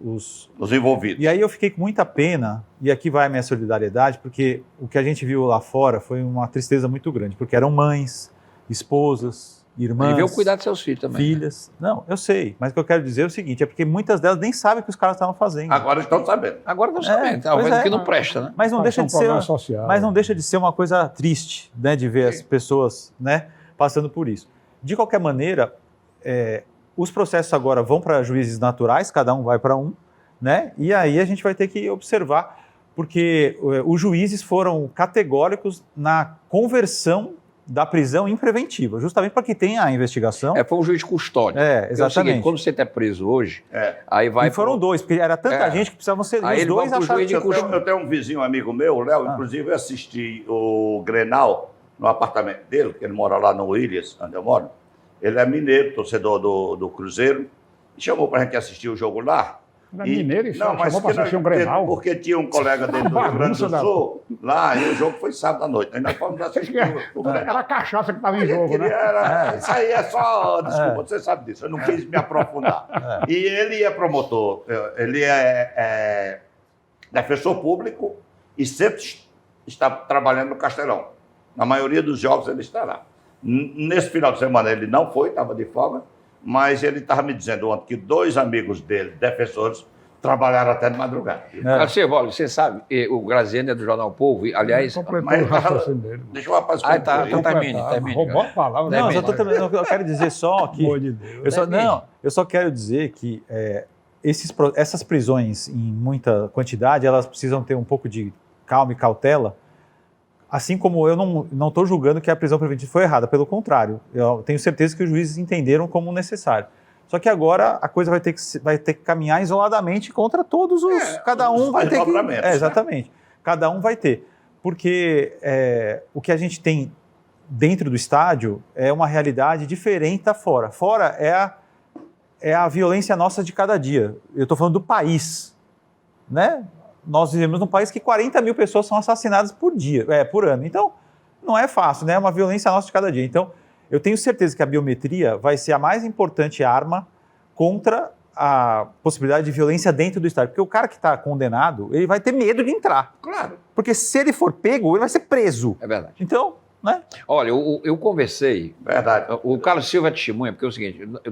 os envolvidos.
E aí eu fiquei com muita pena, e aqui vai a minha solidariedade, porque o que a gente viu lá fora foi uma tristeza muito grande, porque eram mães, esposas, irmãs,
E ver o cuidado dos seus filhos também.
filhas. Não, eu sei, mas o que eu quero dizer é o seguinte, é porque muitas delas nem sabem o que os caras estavam fazendo.
Agora estão sabendo.
Agora não sabendo, talvez
pois é.
que não presta, né?
Mas não deixa
São
de ser,
programas sociais.
mas não deixa de ser uma coisa triste, né, de ver as pessoas, né, passando por isso. De qualquer maneira, os processos agora vão para juízes naturais, cada um vai para um, né? E aí a gente vai ter que observar, porque os juízes foram categóricos na conversão da prisão em preventiva, justamente para que tenha a investigação.
Foi um juiz de custódia.
É,
Porque é o
exatamente.
seguinte, quando você está preso hoje, aí vai...
E foram dois, porque era tanta gente que precisavam ser
Aí
os
eles
dois
vão pro
acharam
juiz de
que
custódia.
Eu tenho um vizinho, amigo meu, o Léo, inclusive eu assisti o Grenal no apartamento dele, que ele mora lá no Williams, onde eu moro. Ele é mineiro, torcedor do Cruzeiro, e chamou para a gente assistir o jogo lá.
Era mineiro e
não, mas
chamou para assistir um Grenal.
porque tinha um colega dele do Rio Grande do
Bagunça
Sul lá, e o jogo foi sábado à noite. Aí nós fomos assistir o Grenal.
Era a cachaça que estava em jogo, né?
Isso aí é só, desculpa, você sabe disso, eu não quis me aprofundar. E ele é promotor, ele é defensor público e sempre está trabalhando no Castelão. Na maioria dos jogos ele está lá. Nesse final de semana ele não foi, estava de folga, mas ele estava me dizendo ontem que 2 amigos dele, defensores, trabalharam até de madrugada.
Você sabe, o Graziano é do Jornal Povo, e, aliás...
Completou
Mas
o raciocínio dele.
deixa o rapaz
tá,
concluir.
então termine.
Roubou a palavra.
Não,
né?
eu quero dizer só que...
Pelo amor de Deus.
Eu só quero dizer que essas prisões em muita quantidade, elas precisam ter um pouco de calma e cautela, assim como eu não estou julgando que a prisão preventiva foi errada, pelo contrário, eu tenho certeza que os juízes entenderam como necessário. Só que agora a coisa vai ter que caminhar isoladamente contra todos os... cada um vai ter que... exatamente. Cada um vai ter. Porque o que a gente tem dentro do estádio é uma realidade diferente da fora. Fora é a violência nossa de cada dia. Eu estou falando do país, né? Nós vivemos num país que 40 mil pessoas são assassinadas por ano. Então, não é fácil, né? É uma violência nossa de cada dia. Então, eu tenho certeza que a biometria vai ser a mais importante arma contra a possibilidade de violência dentro do estádio. Porque o cara que está condenado, ele vai ter medo de entrar.
Claro.
Porque se ele for pego, ele vai ser preso.
É verdade.
Então, né?
Olha, eu conversei...
Verdade.
O Carlos Silva é testemunha, porque é o seguinte, nós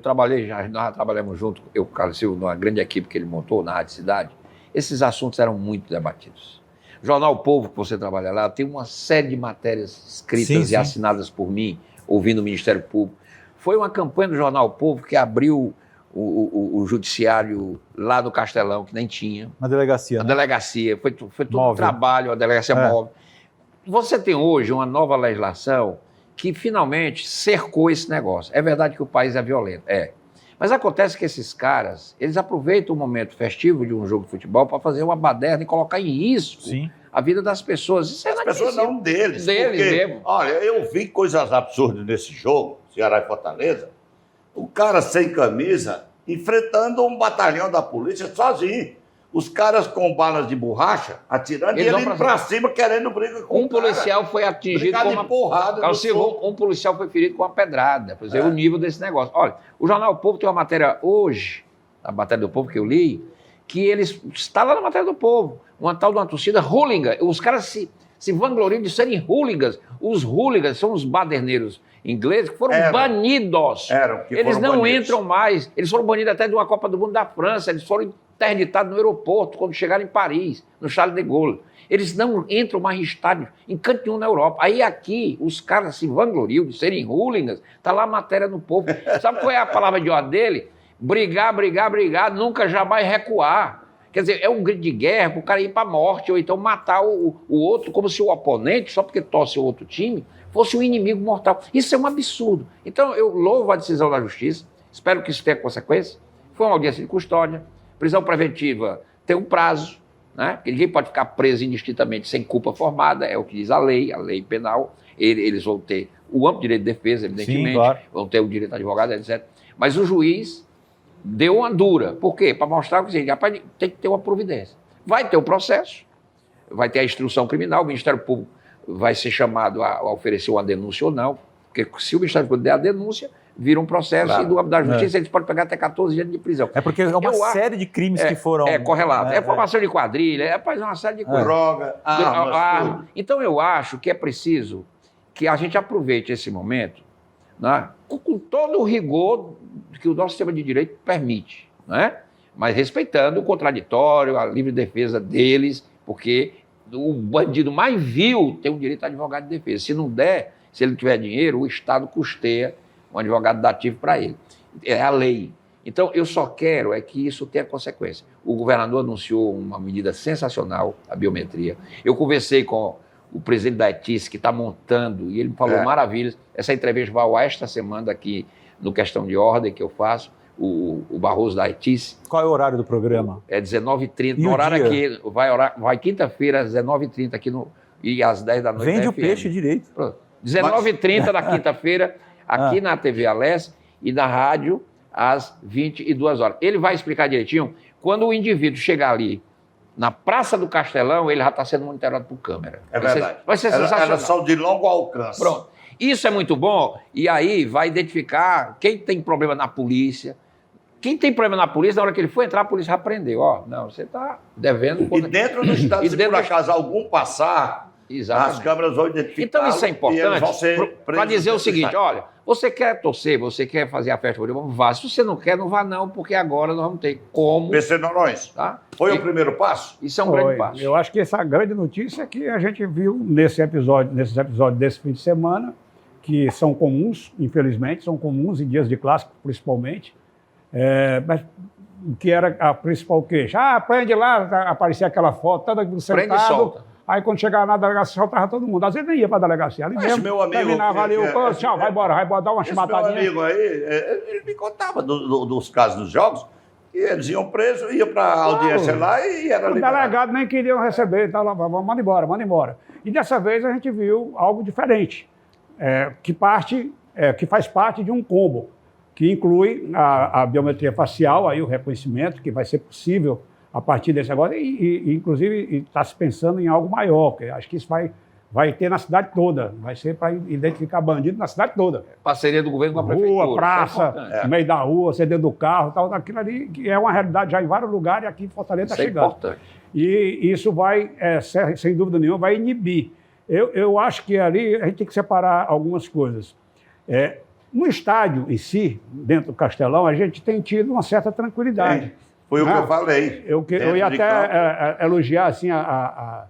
já trabalhamos junto, eu e o Carlos Silva, numa grande equipe que ele montou na Rádio Cidade. Esses assuntos eram muito debatidos. O Jornal O Povo, que você trabalha lá, tem uma série de matérias escritas e assinadas por mim, ouvindo o Ministério Público. Foi uma campanha do Jornal O Povo que abriu o judiciário lá do Castelão, que nem tinha.
Uma delegacia.
A
né?
delegacia, foi todo um
Móvel.
trabalho, a delegacia móvel. Você tem hoje uma nova legislação que finalmente cercou esse negócio. É verdade que o país é violento, Mas acontece que esses caras, eles aproveitam o momento festivo de um jogo de futebol para fazer uma baderna e colocar em risco a vida das pessoas. Isso
As pessoas não deles.
Deles
porque,
mesmo.
Olha, eu vi coisas absurdas nesse jogo, Ceará e Fortaleza. O cara sem camisa enfrentando um batalhão da polícia sozinho. Os caras com balas de borracha atirando e ele indo pra cima querendo briga com
um policial foi atingido com uma
porrada.
um policial foi ferido com uma pedrada. Por exemplo, o nível desse negócio. Olha, o Jornal o Povo tem uma matéria hoje, a matéria do Povo que eu li, que eles está lá na matéria do Povo, uma tal de uma torcida hooligan. Os caras se vangloriam de serem hooligans. Os hooligans são os baderneiros ingleses que foram banidos. Eles não entram mais. Eles foram banidos até de uma Copa do Mundo da França. Eles foram interditados no aeroporto quando chegaram em Paris, no Charles de Gaulle. Eles não entram mais em estádio, em canto nenhum na Europa. Aí aqui, os caras se vangloriam de serem hooligans. Está lá a matéria no Povo. Sabe qual é a palavra de ordem dele? Brigar, brigar, brigar, nunca jamais recuar. Quer dizer, é um grito de guerra para o cara ir para a morte, ou então matar o outro, como se o oponente, só porque torce o outro time, fosse um inimigo mortal. Isso é um absurdo. Então, eu louvo a decisão da Justiça, espero que isso tenha consequência. Foi uma audiência de custódia, prisão preventiva tem um prazo, né? Porque ninguém pode ficar preso indistintamente sem culpa formada, é o que diz a lei penal. Eles vão ter o amplo direito de defesa, evidentemente, vão ter o direito de advogado, etc. Mas o juiz deu uma dura. Por quê? Para mostrar que rapaz, tem que ter uma providência. Vai ter o processo, vai ter a instrução criminal, o Ministério Público vai ser chamado a oferecer uma denúncia ou não, porque se o Ministério Público der a denúncia, vira um processo
Claro.
e do âmbito da justiça eles podem pegar até 14 anos de prisão.
É porque é uma série de crimes que foram...
correlatos. É formação de quadrilha, fazer uma série de coisas.
Droga, armas, tudo.
Então eu acho que é preciso que a gente aproveite esse momento, né, com todo o rigor que o nosso sistema de direito permite, né, mas respeitando o contraditório, a livre defesa deles, porque o bandido mais vil tem o direito a advogado de defesa. Se não der, se ele tiver dinheiro, o Estado custeia um advogado dativo para ele. É a lei. Então, eu só quero é que isso tenha consequência. O governador anunciou uma medida sensacional, a biometria. Eu conversei com o presidente da ETIS, que está montando, e ele me falou maravilhas. Essa entrevista vai ao ar esta semana aqui no Questão de Ordem, que eu faço, o Barroso da ETIS.
Qual é o horário do programa?
É 19h30.
E
No
o
horário
dia?
aqui, vai quinta-feira, às 19h30 aqui e às 10 da noite.
Vende
na
o
FM.
peixe direito.
19h30 da quinta-feira, aqui na TV Alesse e na rádio, às 22 horas. Ele vai explicar direitinho. Quando o indivíduo chegar ali, na Praça do Castelão, ele já está sendo monitorado por câmera.
É verdade.
Vai ser sensacional.
Elas são de longo alcance.
Pronto. Isso é muito bom, e aí vai identificar quem tem problema na polícia. Quem tem problema na polícia, na hora que ele for entrar, a polícia já prendeu. Ó, não, você está devendo.
E dentro do estado,
E
se
dentro
por
do-
acaso algum passar,
Exatamente.
as câmeras vão identificar.
Então isso é importante para dizer o
nesse
seguinte,
instante.
olha, você quer torcer, você quer fazer a festa, vá. Se você não quer, não vá não, porque agora nós vamos ter como,
PC Norões,
tá?
foi
E
o primeiro passo?
isso é um
Foi.
grande passo.
Eu acho que essa grande notícia é que a gente viu nesses episódios desse fim de semana, que são comuns, infelizmente, são comuns em dias de clássico, principalmente. Mas o que era a principal queixa? Ah, prende lá, aparecia aquela foto, todo mundo
Prende e
sentado.
solta.
Aí quando chegava na delegacia, soltava todo mundo. Às vezes nem ia para a delegacia. Ali
Mas
mesmo,
esse meu amigo
terminava ali,
esse-
tchau, vai embora, dar uma
Esse meu
chibatadinha.
amigo aí, ele me contava dos casos dos jogos, e eles iam presos, iam para a audiência lá e era
O
liberado.
delegado nem queriam receber, tá lá, manda embora, manda embora. E dessa vez a gente viu algo diferente, que faz parte de um combo, que inclui a biometria facial, aí o reconhecimento, que vai ser possível a partir desse agora, e inclusive está se pensando em algo maior, que acho que isso vai ter na cidade toda, vai ser para identificar bandido na cidade toda.
Parceria do governo com a prefeitura.
Rua, praça,
Isso é importante.
no meio da rua, você dentro do carro, tal, aquilo ali que é uma realidade já em vários lugares, e aqui em Fortaleza
Isso
está
é
chegando.
importante.
E isso vai, sem dúvida nenhuma, vai inibir. Eu acho que ali a gente tem que separar algumas coisas. No estádio em si, dentro do Castelão, a gente tem tido uma certa tranquilidade.
Foi o que
Ah,
eu falei.
Eu ia
Dentro de
até elogiar assim, a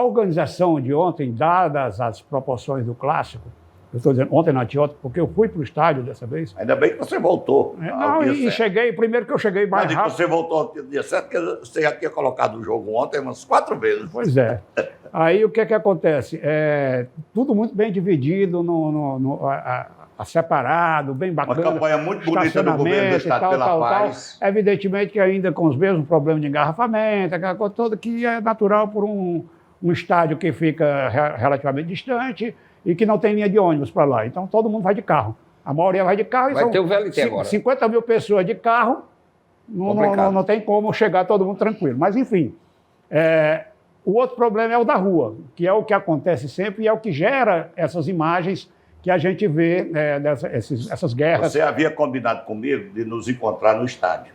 organização de ontem, dadas as proporções do clássico. Eu estou dizendo ontem, não anteontem, porque eu fui para o estádio dessa vez.
Ainda bem que você voltou.
Não,
ao dia
e
certo.
cheguei, primeiro que eu cheguei mais
Mas
rápido.
você voltou ao dia certo, porque você já tinha colocado o jogo ontem umas 4 vezes.
Pois é. Aí o que acontece? Tudo muito bem dividido, separado, bem
Uma
bacana.
campanha muito bonita do governo do
estacionamento e
Estado pela paz.
Evidentemente que ainda com os mesmos problemas de engarrafamento, aquela coisa toda que é natural por um estádio que fica relativamente distante e que não tem linha de ônibus para lá. Então todo mundo vai de carro. A maioria vai de carro.
Vai
são
ter o VLT agora.
50 mil pessoas de carro, não tem como chegar todo mundo tranquilo. Mas enfim, o outro problema é o da rua, que é o que acontece sempre e é o que gera essas imagens que a gente vê, essas guerras.
Você havia combinado comigo de nos encontrar no estádio.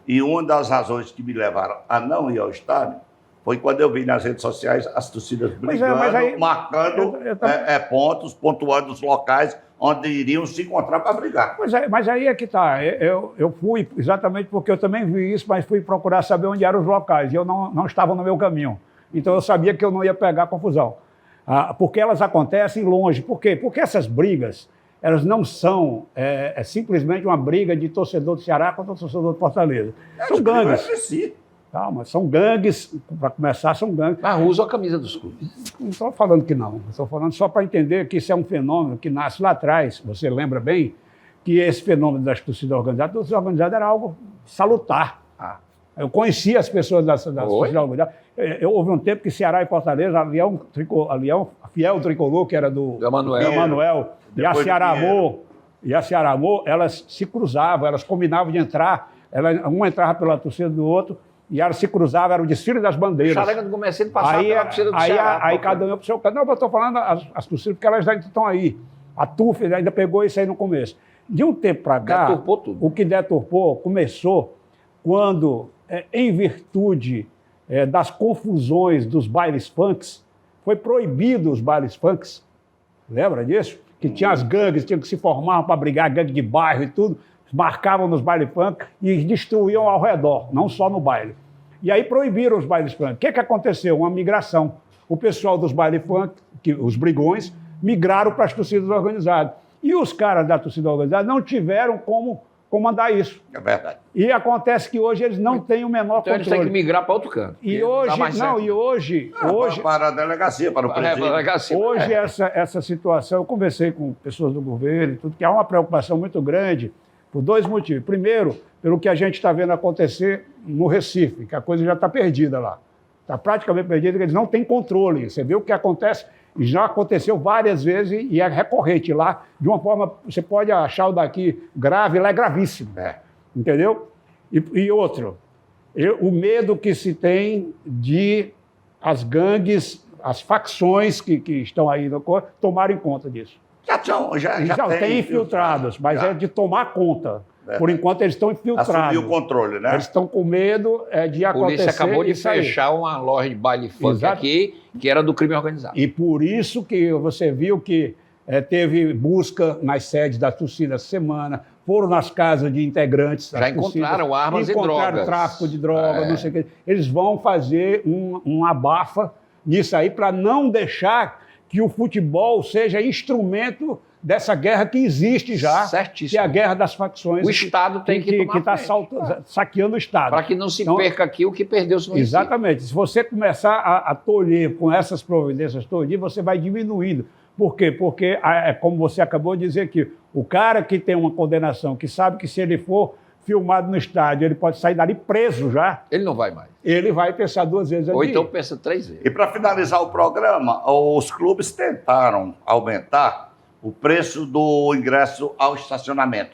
E uma das razões que me levaram a não ir ao estádio foi quando eu vi nas redes sociais as torcidas brigando,
mas aí-
marcando
eu também-
pontos, pontuando os locais onde iriam se encontrar para brigar.
Mas aí é que está. Eu fui exatamente porque eu também vi isso, mas fui procurar saber onde eram os locais. E eu não estava no meu caminho. Então eu sabia que eu não ia pegar confusão. Porque elas acontecem longe. Por quê? Porque essas brigas, elas não são simplesmente uma briga de torcedor do Ceará contra torcedor do Fortaleza. São gangues. Calma, são gangues, para começar, são gangues.
Mas usa a camisa dos clubes.
Não estou falando que não. Estou falando só para entender que isso é um fenômeno que nasce lá atrás. Você lembra bem que esse fenômeno das torcidas organizadas, a torcida organizada era algo salutar. Eu conhecia as pessoas das torcidas organizadas. Houve um tempo que Ceará e Fortaleza, Alião, fiel tricolor, que era do Emanuel, e a Cearamô, elas se cruzavam, elas combinavam de entrar, um entrava pela torcida do outro, e elas se cruzavam, era o desfile das bandeiras.
Charenga do Comerciante passava pela torcida do Ceará.
Aí cada um ia para o seu canto. Não, eu estou falando as torcidas, porque elas ainda estão aí. A TUF ainda pegou isso aí no começo. De um tempo para cá,
Deturpou tudo.
o que deturpou começou quando, em virtude das confusões dos bailes funks, foi proibido os bailes funks. Lembra disso? Que tinha as gangues, tinham que se formar para brigar, gangue de bairro e tudo, marcavam nos bailes funk e destruíam ao redor, não só no baile. E aí proibiram os bailes funk. O que aconteceu? Uma migração. O pessoal dos bailes funk, os brigões, migraram para as torcidas organizadas. E os caras da torcida organizada não tiveram como comandar isso.
É verdade.
E acontece que hoje eles não têm o menor
Então eles
controle.
têm que migrar para outro canto.
E
porque
hoje,
dá mais certo.
hoje
Para a delegacia, para o presídio.
Hoje, essa situação, eu conversei com pessoas do governo e tudo, que há uma preocupação muito grande por dois motivos. Primeiro, pelo que a gente está vendo acontecer no Recife, que a coisa já está perdida lá. Está praticamente perdida, eles não têm controle. Você vê o que acontece, e já aconteceu várias vezes e é recorrente lá, de uma forma, você pode achar o daqui grave, lá é gravíssimo. Entendeu? E outro, o medo que se tem de as gangues, as facções que estão aí no corpo, tomarem conta disso.
Já
tem infiltrados, mas
já.
é de tomar conta. Por enquanto eles estão infiltrados.
Assumir o controle, né?
Eles estão com medo de
A
acontecer.
polícia acabou de
isso aí.
fechar uma loja de baile funk
Exato.
aqui, que era do crime organizado.
E por isso que você viu que teve busca nas sedes da torcida essa semana, foram nas casas de integrantes.
Já encontraram armas e drogas.
Encontraram tráfico de drogas, não sei o quê. Eles vão fazer um abafa nisso aí para não deixar que o futebol seja instrumento dessa guerra que existe já,
Certíssimo.
que é a guerra das facções.
O Estado tem que tomar
está
frente.
saqueando o Estado.
Para que não se
Então,
perca aqui o que perdeu-se no Recife.
exatamente. Se você começar a tolher com essas providências todas, você vai diminuindo. Por quê? Porque, como você acabou de dizer aqui, o cara que tem uma condenação, que sabe que se ele for filmado no estádio, ele pode sair dali preso já,
Ele não vai mais.
ele vai pensar duas vezes
Ou
ali.
então pensa 3 vezes.
E para finalizar o programa, os clubes tentaram aumentar o preço do ingresso ao estacionamento.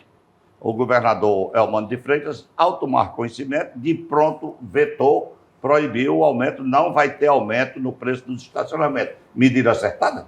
O governador Elmano de Freitas, ao tomar conhecimento, de pronto vetou, proibiu o aumento, não vai ter aumento no preço dos estacionamentos. Medida acertada?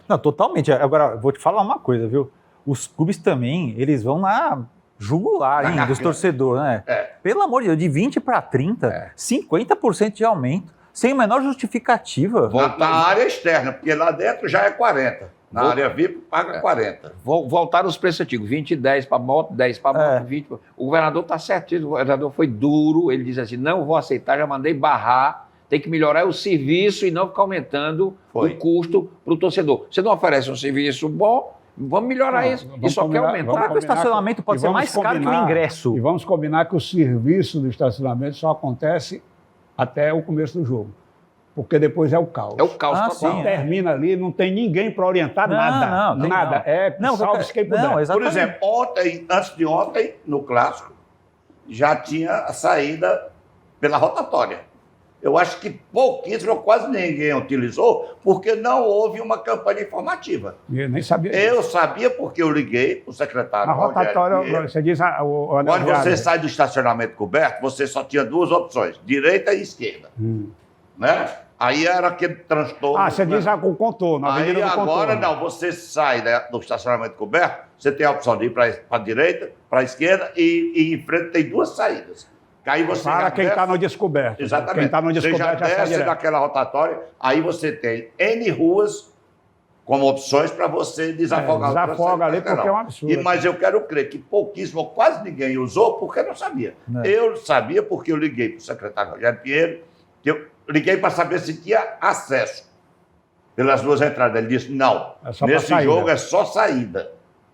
Não, totalmente. Agora, vou te falar uma coisa, viu? Os clubes também, eles vão na jugular, hein, dos torcedores, né? Pelo amor de Deus, de 20 para 30, 50% de aumento, sem a menor justificativa.
Na área externa, porque lá dentro já é 40. Na área VIP paga 40.
Voltaram os preços antigos, 20 e 10 para moto, 10 para moto, 20 para... O governador está certo, o governador foi duro, ele diz assim, não vou aceitar, já mandei barrar, tem que melhorar o serviço e não ficar aumentando o custo para o torcedor. Você não oferece um serviço bom, vamos melhorar isso. E só quer aumentar.
Como é que o estacionamento pode ser mais caro que o ingresso?
E vamos combinar que o serviço do estacionamento só acontece até o começo do jogo. Porque depois é o caos.
É o caos total.
Quando termina ali, não tem ninguém para orientar nada. Nada. Salve-se quem puder.
Por exemplo, antes de ontem, no Clássico, já tinha a saída pela rotatória. Eu acho que pouquíssimo, quase ninguém utilizou, porque não houve uma campanha informativa.
Eu nem sabia.
Eu sabia porque eu liguei para o secretário.
A rotatória, você diz...
Quando você sai do estacionamento coberto, você só tinha duas opções, direita e esquerda. Né? Aí era aquele transtorno.
Você diz com contorno.
Aí agora não, você sai do estacionamento coberto, você tem a opção de ir para a direita, para a esquerda e em frente tem duas saídas. Aí você
para quem está no descoberto.
Exatamente.
Quem está no descoberto
você já desce daquela rotatória, aí você tem N ruas como opções para você desafogar o trânsito.
Desafoga ali porque é um absurdo.
Mas eu quero crer que pouquíssimo, quase ninguém usou porque não sabia. Eu sabia porque eu liguei para o secretário Rogério Pinheiro, que eu liguei para saber se tinha acesso pelas duas entradas. Ele disse, não, nesse jogo é só saída.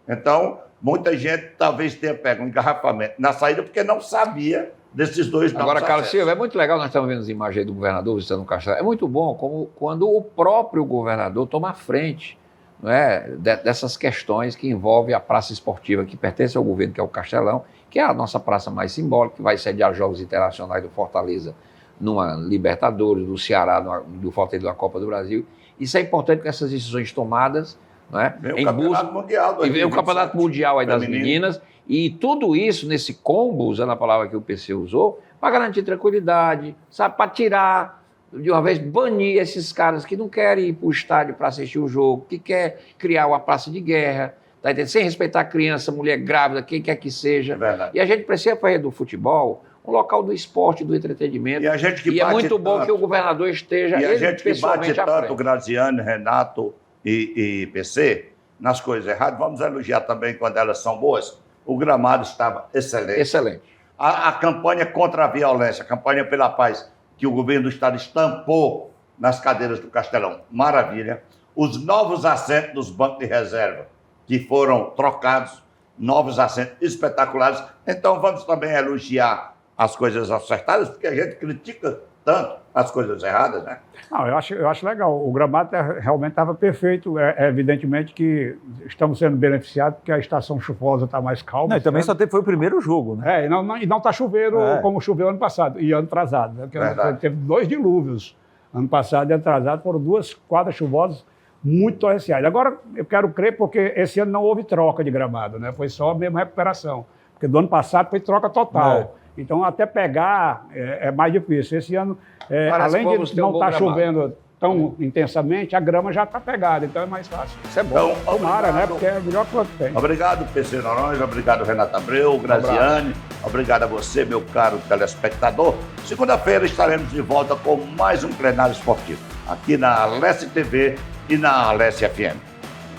Então, muita gente talvez tenha pego um engarrafamento na saída porque não sabia desses dois novos
Agora, Carlos
acessos.
Silva, é muito legal, nós estamos vendo as imagens aí do governador visitando o Castelão. É muito bom como quando o próprio governador toma a frente, não é, dessas questões que envolvem a praça esportiva que pertence ao governo, que é o Castelão, que é a nossa praça mais simbólica, que vai sediar jogos internacionais do Fortaleza numa Libertadores, do Ceará, do Fortaleza da Copa do Brasil. Isso é importante com essas decisões tomadas não é?
Vem o Campeonato Mundial.
E vem o Campeonato Mundial aí das
feminino.
meninas. E tudo isso nesse combo, usando a palavra que o PC usou, para garantir tranquilidade, sabe? Para tirar, de uma vez, banir esses caras que não querem ir para o estádio para assistir o jogo, que quer criar uma praça de guerra, tá entendendo? Sem respeitar a criança, mulher grávida, quem quer que seja.
É verdade.
E a gente precisa fazer do futebol um local do esporte, do entretenimento.
E a gente que
E é
bate
muito bom
tanto.
que o governador esteja,
E a
ele
gente que bate
pessoalmente à
tanto,
frente.
Graziane, Renato e PC, nas coisas erradas, vamos elogiar também quando elas são boas. O gramado estava excelente.
Excelente.
A campanha contra a violência, a campanha pela paz, que o governo do estado estampou nas cadeiras do Castelão, maravilha. Os novos assentos dos bancos de reserva, que foram trocados, novos assentos espetaculares. Então vamos também elogiar as coisas acertadas, porque a gente critica tanto as coisas erradas, né?
Não, eu acho legal. O gramado realmente estava perfeito. É evidentemente que estamos sendo beneficiados porque a estação chuvosa está mais calma.
Não, e também
certo?
foi o primeiro jogo, né?
E não está chovendo
É.
como choveu ano passado e ano atrasado. Né? Porque
Verdade.
teve 2 dilúvios. Ano passado e ano atrasado foram 2 quadras chuvosas muito torrenciais. Agora, eu quero crer porque esse ano não houve troca de gramado, né? Foi só a mesma recuperação. Porque do ano passado foi troca total.
É.
Então, até pegar é mais difícil. Esse ano,
Parece que
além
vamos
de
ter um
não
bom
estar
gramado.
chovendo tão intensamente, a grama já está pegada, então é mais fácil.
Isso é bom.
Então,
Tomara, né?
obrigado.
Porque é a melhor coisa que tem.
Obrigado, PC Noronha, obrigado, Renato Abreu, Graziane, obrigado a você, meu caro telespectador. Segunda-feira estaremos de volta com mais um plenário esportivo, aqui na Alesse TV e na Alesse FM.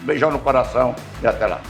Um beijão no coração e até lá.